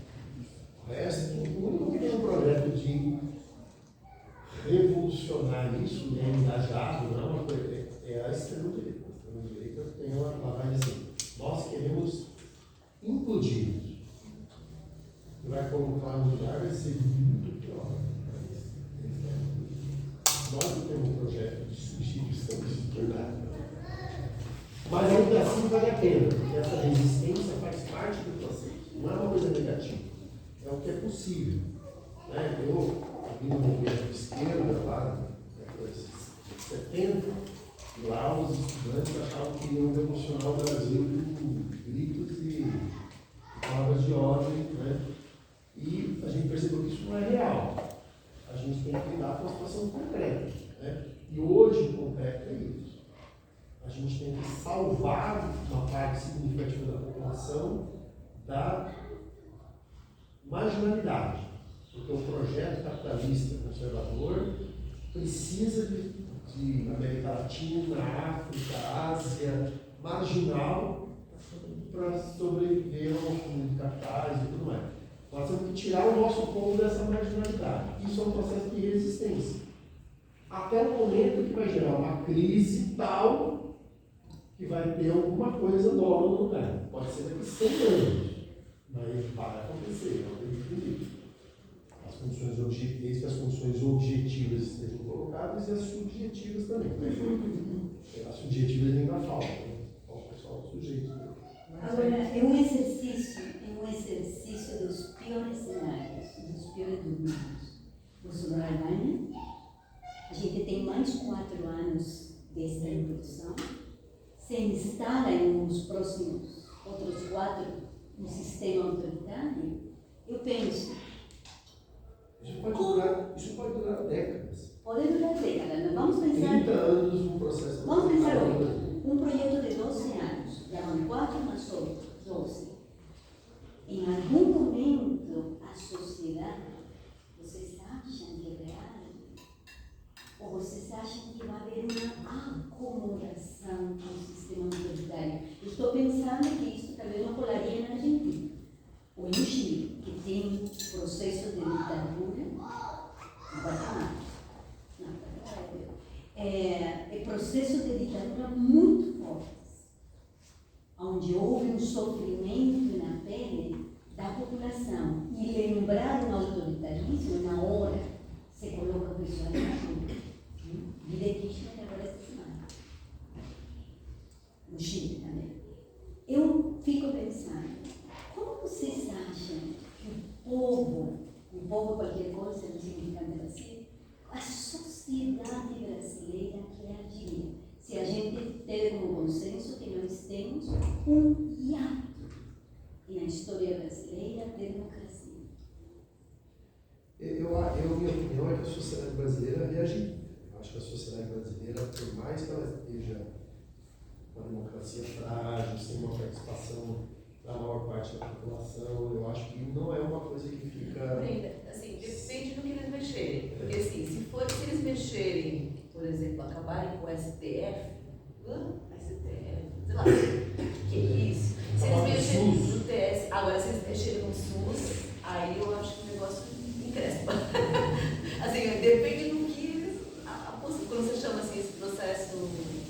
Speaker 6: O resto, o único que tem um projeto de revolucionar isso que é engajado, não é uma coisa, é a extrema-direita. A extrema-direita tem uma vai assim, nós queremos implodir. E vai colocar no lugar, vai ser muito pior. Nós não temos um projeto de substituição disso por nada. Mas ainda assim vale a pena, porque essa resistência faz parte do processo. Não é uma coisa negativa. É o que é possível. Né? Eu vi no movimento de esquerda lá, na década de 70, e lá os estudantes achavam que iam revolucionar o Brasil com gritos e palavras de ordem, né? E a gente percebeu que isso não é real. A gente tem que lidar com a situação concreta. Né? E hoje o concreto é isso. A gente tem que salvar uma parte significativa da população da marginalidade. Porque o projeto capitalista conservador precisa de América Latina, África, Ásia, marginal, para sobreviver ao mundo de capitais e tudo mais. Nós temos que tirar o nosso povo dessa marginalidade. Isso é um processo de resistência. Até o momento que vai gerar uma crise tal que vai ter alguma coisa nova no lugar. Pode ser daqui 100 anos, mas vai acontecer, não tem que as condições objetivas, que as condições objetivas estejam colocadas e as subjetivas também. As subjetivas ainda faltam, né? Falta só os sujeitos.
Speaker 5: Agora, é um exercício dos piores cenários, dos piores domínios. Bolsonaro ganha, a gente tem mais 4 anos desta introdução, se instala em os próximos outros 4 um sistema autoritário, eu penso.
Speaker 6: Isso pode durar décadas.
Speaker 5: Pode durar décadas. Vamos pensar.
Speaker 6: 30 anos um processo.
Speaker 5: Vamos pensar hoje. Um projeto de 12 anos, já vão 4 mais 8, 12. Em algum momento, a sociedade, vocês acham que é real? Ou vocês acham que vai haver uma acomodação com o sistema autoritário? Eu estou pensando que isso talvez não colaria na Argentina. Ou no Chile, que tem um processo de ditadura no Guatemala. É processo de ditadura muito fortes, onde houve um sofrimento na pele da população. E lembrar um autoritarismo, na hora, se coloca a pessoa na chuva. Vida Kirchner agora esta semana. No Chile também. Eu fico pensando, como vocês acham que o povo qualquer coisa não significa Brasil, a sociedade brasileira quer agir? Se a gente teve como consenso que nós temos um hiato na história brasileira de democracia.
Speaker 6: Minha opinião é que a sociedade brasileira reagiu. Eu acho que a sociedade brasileira, por mais que ela esteja com a democracia frágil, sem uma participação da maior parte da população, eu acho que não é uma coisa que fica...
Speaker 7: Assim, depende do que eles mexerem. Porque assim, se eles mexerem, por exemplo, acabarem com o STF, sei lá, que isso? Se eles mexerem no TS, agora se eles mexerem no SUS, aí eu acho que o negócio encrespa. Assim, depende do que eles... Quando você chama assim, esse processo,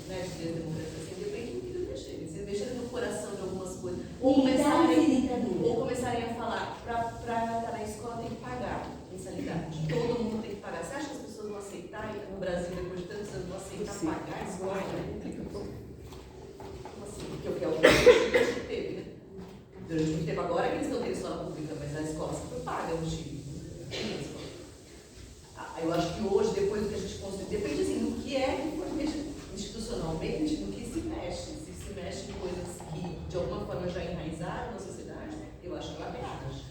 Speaker 7: né, de democracia, assim, depende do que eles mexerem. Se eles mexerem no coração de algumas coisas, ou começarem a falar, para estar na escola tem que pagar mensalidade. Todo mundo tem que pagar. Você acha que as pessoas vão aceitar, no Brasil, depois de tantos anos, vão aceitar pagar a escola? Como assim? Porque o que é o que a gente teve, né? Durante muito tempo agora que eles não têm escola pública, mas a escola sempre paga no Chile. Eu acho que hoje, depois do que a gente construiu, depende assim, do que é que foi institucionalmente, do que se mexe. Se mexe em coisas que de alguma forma já enraizaram na sociedade, eu acho que ela reage.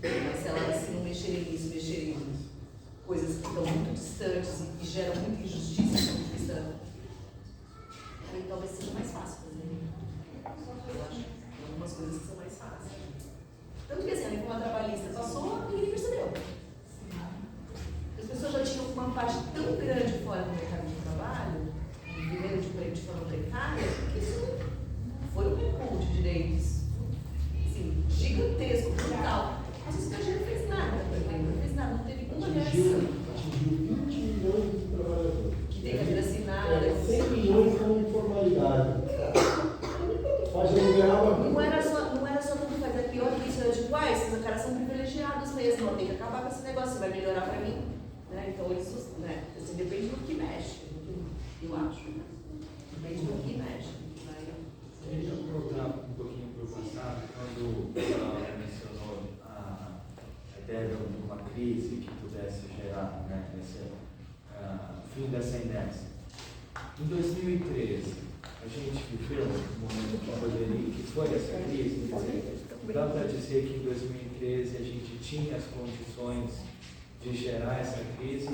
Speaker 7: Mas se não mexerem nisso, mexerem em coisas que estão muito distantes e geram muita injustiça do ponto de vista, aí talvez seja mais fácil fazer. Eu acho que tem algumas coisas que são mais fáceis. Tanto que assim, a reforma trabalhista passou e ninguém percebeu. As pessoas já tinham uma parte tão grande fora do mercado de trabalho, vivendo de forma precária, que isso foi um recuo de direitos assim, gigantesco, brutal. A sociedade não fez nada, não fez nada, não teve uma reação.
Speaker 6: Atingiu 20 milhões de trabalhadores.
Speaker 7: Que
Speaker 2: se vai melhorar para mim. Né? Então, isso assim, depende do que mexe, eu acho. Né? Depende do que mexe.
Speaker 3: Se a gente voltar um pouquinho para o passado, quando ela mencionou a ideia de uma crise que pudesse gerar, né, esse fim dessa inércia. Em 2013, a gente viveu um momento que foi essa crise. Dá para dizer que em 2013 a gente tinha as condições de gerar essa crise,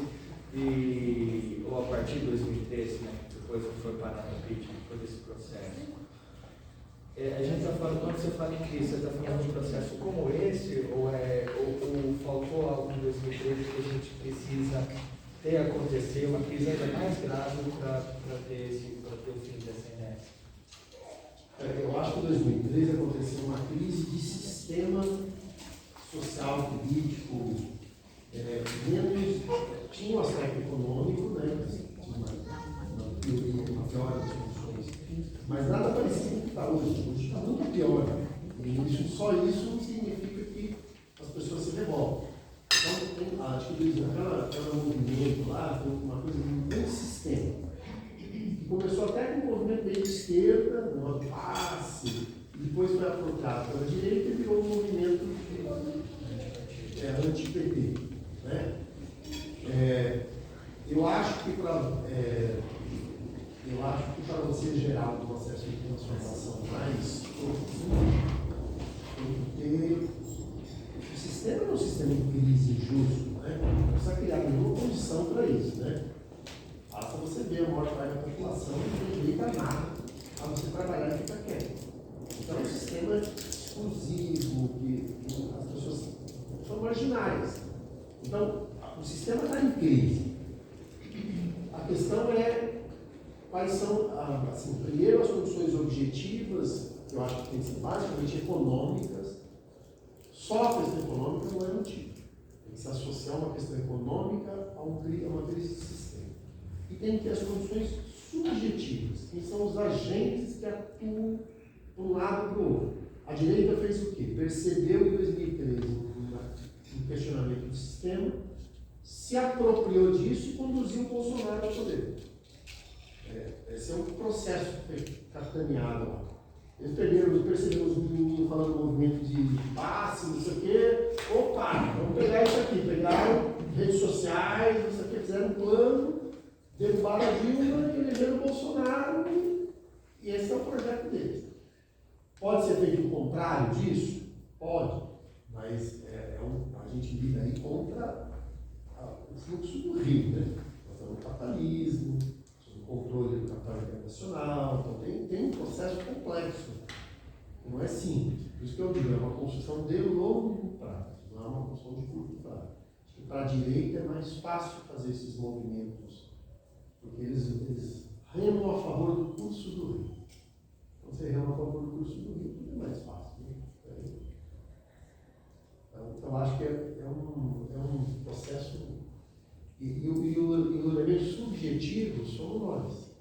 Speaker 3: ou a partir de 2013, né, depois foi parando o ritmo, todo esse processo. A gente está falando, quando você fala em crise, você está falando de um processo como esse, ou faltou algo em 2013 que a gente precisa ter acontecer, uma crise ainda mais grave para ter o fim dessa inércia?
Speaker 1: Eu acho que em 2013 aconteceu uma crise de sistema social, político, tinha um aspecto econômico, né? Tinha uma pior das condições, mas nada parecido com o que está hoje. Hoje está muito pior. E só isso não significa que as pessoas se revoltam. Então, acho que aquela movimento lá foi uma coisa muito sistema. Começou até com um movimento meio de esquerda, uma passe, e depois foi apropriado pela direita e virou um movimento anti-PT. Né? Eu acho que para você gerar um processo de transformação mais profundo, o sistema é um sistema de crise injusto, né? Precisa criar nenhuma condição para isso, né? Basta você ver a maior parte da população não tem direito a nada, a você trabalhar e ficar quieto. Então é um sistema exclusivo, que as pessoas são marginais. Então, o sistema está em crise. A questão é quais são, assim, primeiro as condições objetivas, que eu acho que tem que ser basicamente econômicas. Só a questão econômica não é motivo. Tem que se associar uma questão econômica a uma crise de sistema. E tem que ter as condições subjetivas, que são os agentes que atuam de um lado para o outro. A direita fez o quê? Percebeu em 2013 um questionamento do sistema, se apropriou disso e conduziu o Bolsonaro ao poder. Esse é um processo que foi capitaneado lá. Eles perceberam os meninos falando do movimento de passe, não sei o quê. Opa, vamos pegar isso aqui. Pegaram redes sociais, não sei o quê, fizeram um plano, derrubaram a Dilma e elegeram o Bolsonaro. E esse é o projeto deles. Pode ser feito o contrário disso? Pode. Mas a gente lida aí contra o fluxo do rio, né? Nós estamos no capitalismo, o controle do capital internacional, então tem um processo complexo, não é simples. Por isso que eu digo, é uma construção de longo prazo, não é uma construção de curto prazo. Acho que para a direita é mais fácil fazer esses movimentos, porque eles remam a favor do curso do rio. Então, você rema a favor do curso do rio, tudo é mais fácil. Né? Então, eu acho que é um processo. E o elemento subjetivo somos nós.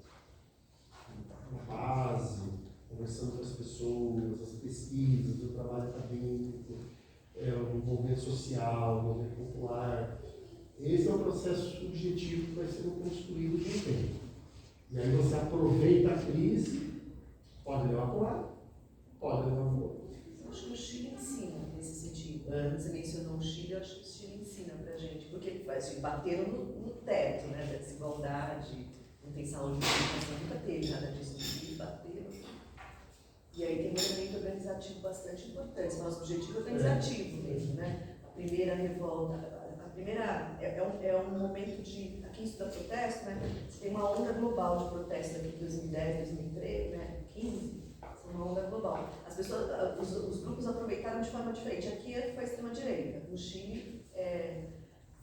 Speaker 1: A base, conversando com as pessoas, as pesquisas, o trabalho acadêmico, o movimento social, o movimento popular. Esse é um processo subjetivo que vai sendo construído com o tempo. E aí você aproveita a crise, pode levar para um lado, pode levar para o outro.
Speaker 2: Eu acho que o Chile ensina nesse sentido. Você mencionou o Chile, eu acho que o Chile ensina pra gente, porque assim, bateram no teto, né, da desigualdade, não tem saúde pública, nunca teve nada disso no Chile, bateram. E aí tem um elemento organizativo bastante importante, nosso objetivo organizativo mesmo, né? A primeira revolta, é um momento de, aqui em Estuda Protesto, né? Tem uma onda global de protesto aqui em 2010, 2013, né? 15. Uma onda global. As pessoas, os grupos aproveitaram de forma diferente. Aqui foi a extrema-direita. No Chile,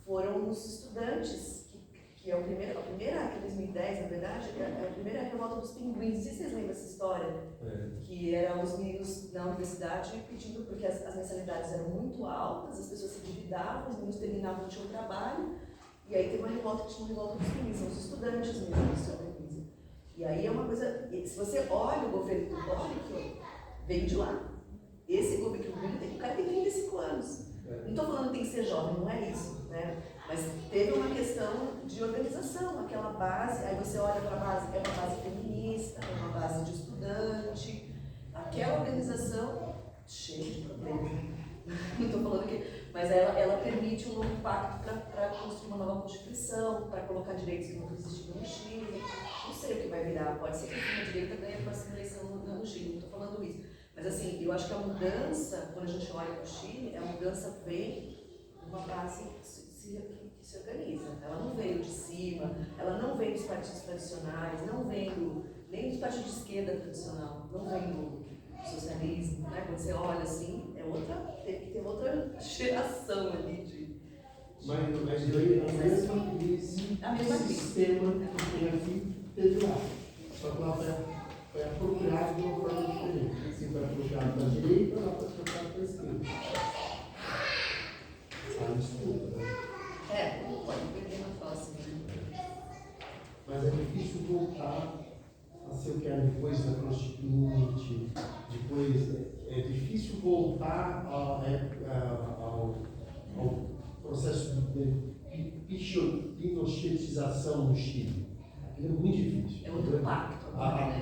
Speaker 2: foram os estudantes, que é a primeira, aqui em 2010, na verdade, é a primeira revolta dos pinguins. Não sei se vocês lembram essa história. Que eram os meninos na universidade pedindo, porque as mensalidades eram muito altas, as pessoas se endividavam, os meninos terminavam o seu trabalho, e aí teve uma revolta que chama Revolta dos Pinguins, são os estudantes mesmo que se organizam. E aí é uma coisa, se você olha o governo do Boric, veio de lá. Esse governo, o cara tem 35 anos. Não estou falando que tem que ser jovem, não é isso, né? Mas teve uma questão de organização, aquela base, aí você olha para a base, é uma base feminista, é uma base de estudante, aquela organização cheia de problemas. Não estou falando que. Mas ela permite um novo pacto para construir uma nova Constituição, para colocar direitos que nunca existiram no Chile. Não sei o que vai virar, pode ser que a direita ganhe a próxima eleição no Chile, não estou falando isso. Mas assim, eu acho que a mudança, quando a gente olha para o Chile, a mudança vem de uma base que se organiza. Ela não veio de cima, ela não vem dos partidos tradicionais, não vem nem dos partidos de esquerda tradicional, não vem do socialismo, né? Quando você olha assim, tem que ter outra geração ali de.
Speaker 1: Mas veio a mesma crise, o sistema que tem aqui teve lá. Só que lá foi apropriado de uma forma diferente. Assim, foi apropriado para a direita, lá foi apropriado para a esquerda. Sabe, desculpa, né?
Speaker 2: Pode perder na próxima.
Speaker 1: Mas é difícil voltar a ser o que era depois da Constituinte, depois é difícil voltar ao processo de pinochetização no Chile. Aquilo é muito difícil.
Speaker 2: É outro pacto.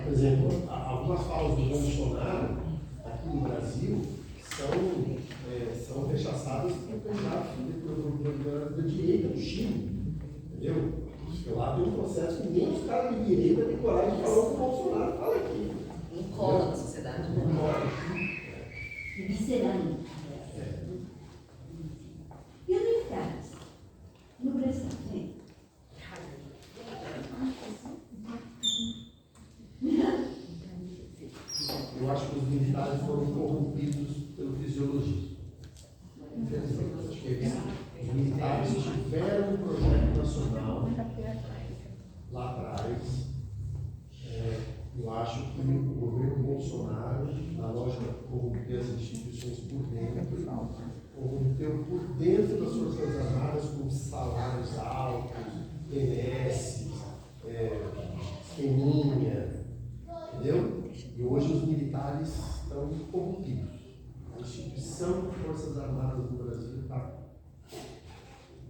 Speaker 1: Por exemplo, algumas falas do Bolsonaro aqui no Brasil são rechaçadas por candidatos da direita do Chile. Entendeu? Porque lá tem um processo que nem os caras de direita têm coragem de falar o que o Bolsonaro fala aqui.
Speaker 2: Não cola na sociedade.
Speaker 1: Não cola.
Speaker 5: Viscerando. E militares? No Brasil, sim.
Speaker 1: Eu acho que os militares foram corrompidos pelo fisiologismo. Infelizmente, acho que os militares tiveram um projeto nacional lá atrás. Eu acho que o governo Bolsonaro, na lógica de corromper as instituições por dentro, corrompeu por dentro das Forças Armadas com salários altos, benesses, esqueminha, entendeu? E hoje os militares estão corrompidos. A instituição de Forças Armadas no Brasil está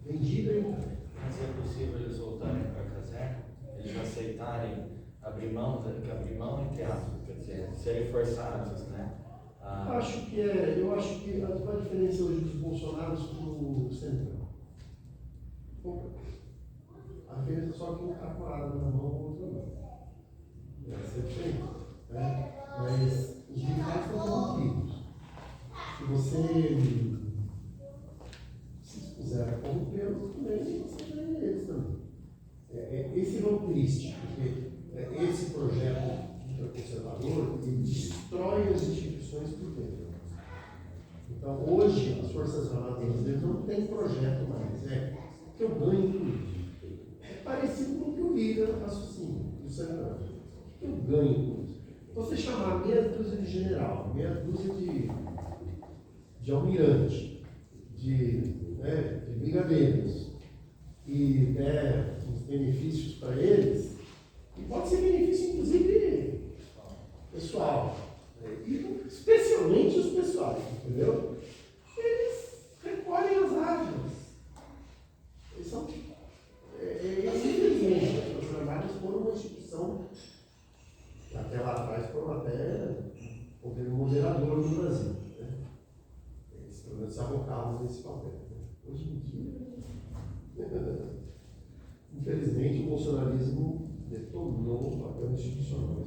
Speaker 1: vendida ainda.
Speaker 3: Mas é possível eles voltarem para a caserna? Eles aceitarem abrir mão, entre aspas, quer dizer, serem forçados, né?
Speaker 1: Eu acho que a diferença hoje dos Bolsonaros para o Centrão. A diferença é só que um está com a arma na mão, o outro não. Essa é a diferença. Né? Mas os militares estão corrompidos. Se vocês puserem a corromper, também você ganha eles também. Esse é o triste, porque esse projeto conservador, ele destrói as instituições por dentro. Então, hoje, as Forças Armadas brasileiras não têm projeto mais. Que eu ganho com isso. É parecido com o que o Lira raciocínio, do Centrão. O que eu ganho com isso? Você chamar meia dúzia de general, meia dúzia de almirante, de brigadeiros, e der uns benefícios para eles, e pode ser benefício, inclusive, pessoal, e especialmente os pessoais, entendeu? Eles recolhem as armas. Eles são. Infelizmente, as Forças Armadas foram uma instituição que até lá atrás foram até o governo moderador no Brasil. Né? Eles pelo menos se abocavam nesse papel. Né? Hoje em dia, infelizmente, o bolsonarismo detonou o papel institucional.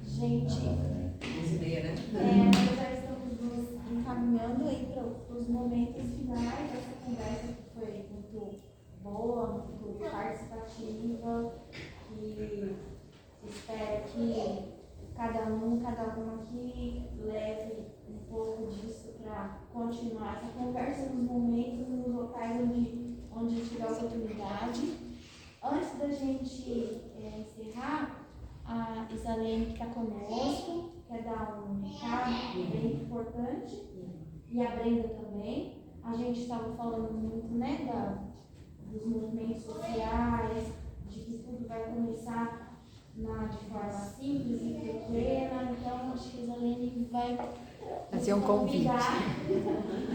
Speaker 9: Gente,
Speaker 2: 11h30, né?
Speaker 9: Nós já estamos nos encaminhando aí para os momentos finais dessa conversa que foi muito boa, muito participativa, e espero que cada uma aqui leve um pouco disso para continuar essa conversa nos momentos, nos locais onde tiver oportunidade. Antes da gente encerrar, a Isalene que está conosco quer dar um recado bem importante, e a Brenda também. A gente estava falando muito, né, dos movimentos sociais, de que tudo vai começar de forma simples e pequena. Então, acho que a Isalene vai
Speaker 12: Fazer um convite.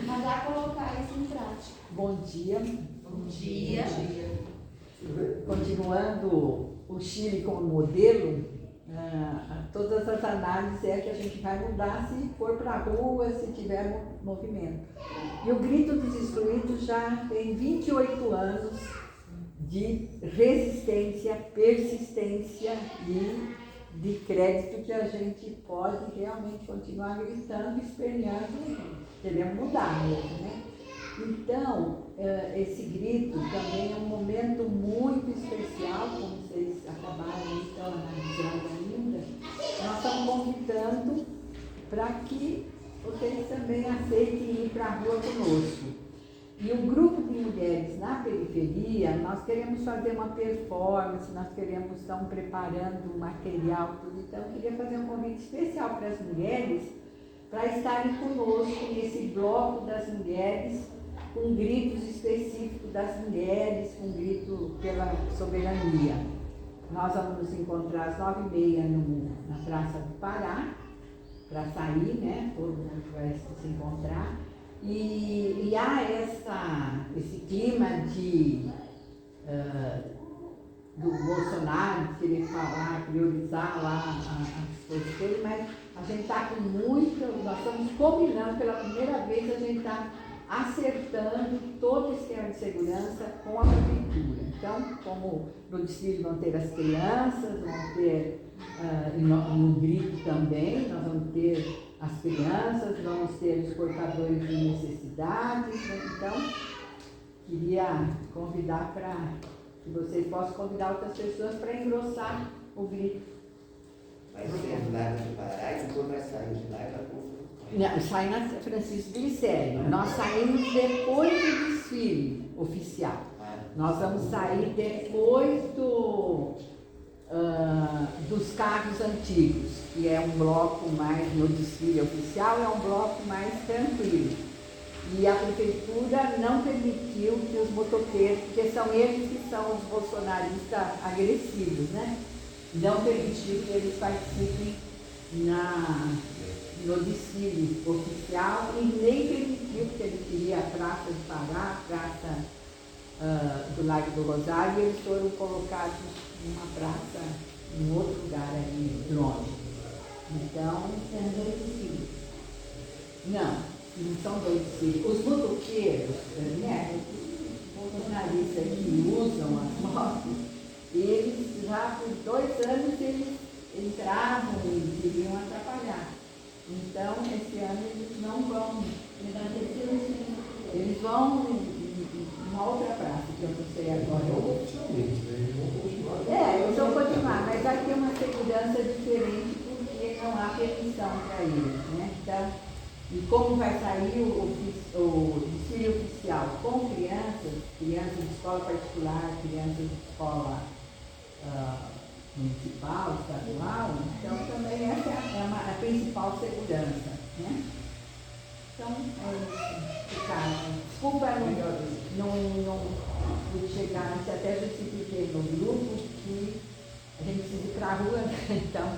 Speaker 9: Mandar colocar isso em prática.
Speaker 12: Bom dia.
Speaker 10: Bom dia.
Speaker 12: Continuando o Chile como modelo, todas as análises é que a gente vai mudar se for para a rua, se tiver movimento. E o Grito dos Excluídos já tem 28 anos de resistência, persistência e de crédito que a gente pode realmente continuar gritando, esperneando, queremos mudar mesmo, né? Então, esse grito também é um momento muito especial, como vocês acabaram então analisando ainda. Nós estamos convidando para que vocês também aceitem ir para a rua conosco. E o grupo de mulheres na periferia, nós queremos fazer uma performance, nós queremos, estamos preparando material, tudo. Então, eu queria fazer um convite especial para as mulheres, para estarem conosco nesse bloco das mulheres, com gritos específicos das mulheres, com grito pela soberania. Nós vamos nos encontrar às 9h30 na Praça do Pará, para sair, né? Todo mundo vai se encontrar. E há esse clima do Bolsonaro de querer falar, priorizar lá as coisas dele, mas a gente está com nós estamos combinando, pela primeira vez a gente está acertando todo o esquema de segurança com a prefeitura. Então, como no desfile vão ter as crianças, vão ter no grito também, nós vamos ter as crianças, vamos ter os portadores de necessidades. Então, queria convidar para que vocês possam convidar outras pessoas para engrossar o grito.
Speaker 8: Vai ser lá no Pará e depois vai sair de lá e vai para
Speaker 12: Sai na Francisco Glicério. Nós saímos depois do desfile oficial. Nós vamos sair depois dos carros antigos, que é um bloco mais, no desfile oficial, é um bloco mais tranquilo. E a prefeitura não permitiu que os motoqueiros, porque são eles que são os bolsonaristas agressivos, né? Não permitiu que eles participem no desfile oficial e nem permitiu, porque ele queria a Praça do Pará, a Praça do Largo do Rosário, e eles foram colocados numa praça, em outro lugar ali, longe. Então,
Speaker 5: São dois desfiles.
Speaker 12: não são dois desfiles. Os motoqueiros, né, os bolsonaristas que usam as motos, eles já por 2 anos eles entravam e queriam atrapalhar. Então, esse ano eles não vão, eles vão em uma outra praça, que eu não sei agora. Eles vão continuar, mas vai ter uma segurança diferente, porque não há permissão para eles, né? Então, e como vai sair o desfile oficial com crianças de escola particular, crianças de escola municipal, estadual, então também essa é a principal segurança, né? Então, é isso, Ricardo. Desculpa, não pude chegar antes, até justifiquei no grupo que a gente precisa ir para a rua, então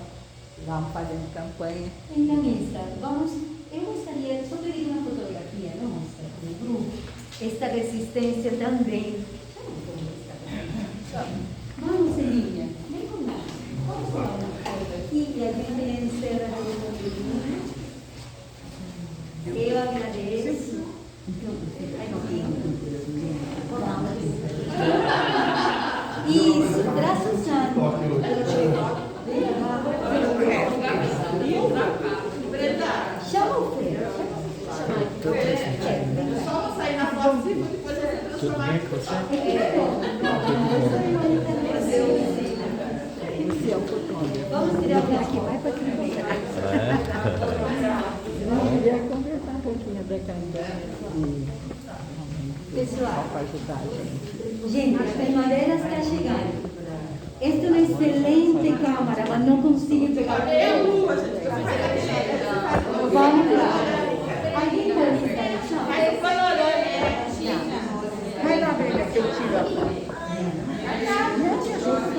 Speaker 12: vamos fazendo campanha.
Speaker 5: Então, eu gostaria só pedir uma fotografia nossa, do grupo, esta resistência também. Vamos, Celinha, vem com nós. Vamos falar uma coisa aqui e a gente encerra a reunião. Eu agradeço. Ai, não tenho. Isso, graças a chama o Fer.
Speaker 10: Só vou sair na foto e depois eu vou transformar.
Speaker 5: Vamos tirar o aqui, vai para aqui.
Speaker 12: Eu queria conversar um pouquinho da campanha.
Speaker 5: Pessoal,
Speaker 12: para ajudar a gente.
Speaker 5: Gente, a primavera está chegando. Esta é uma excelente câmara, mas não consigo pegar o vamos lá. Alguém pode estar só?
Speaker 12: Vai lá, Brenda, que eu tiro a foto.
Speaker 5: Não te ajuda.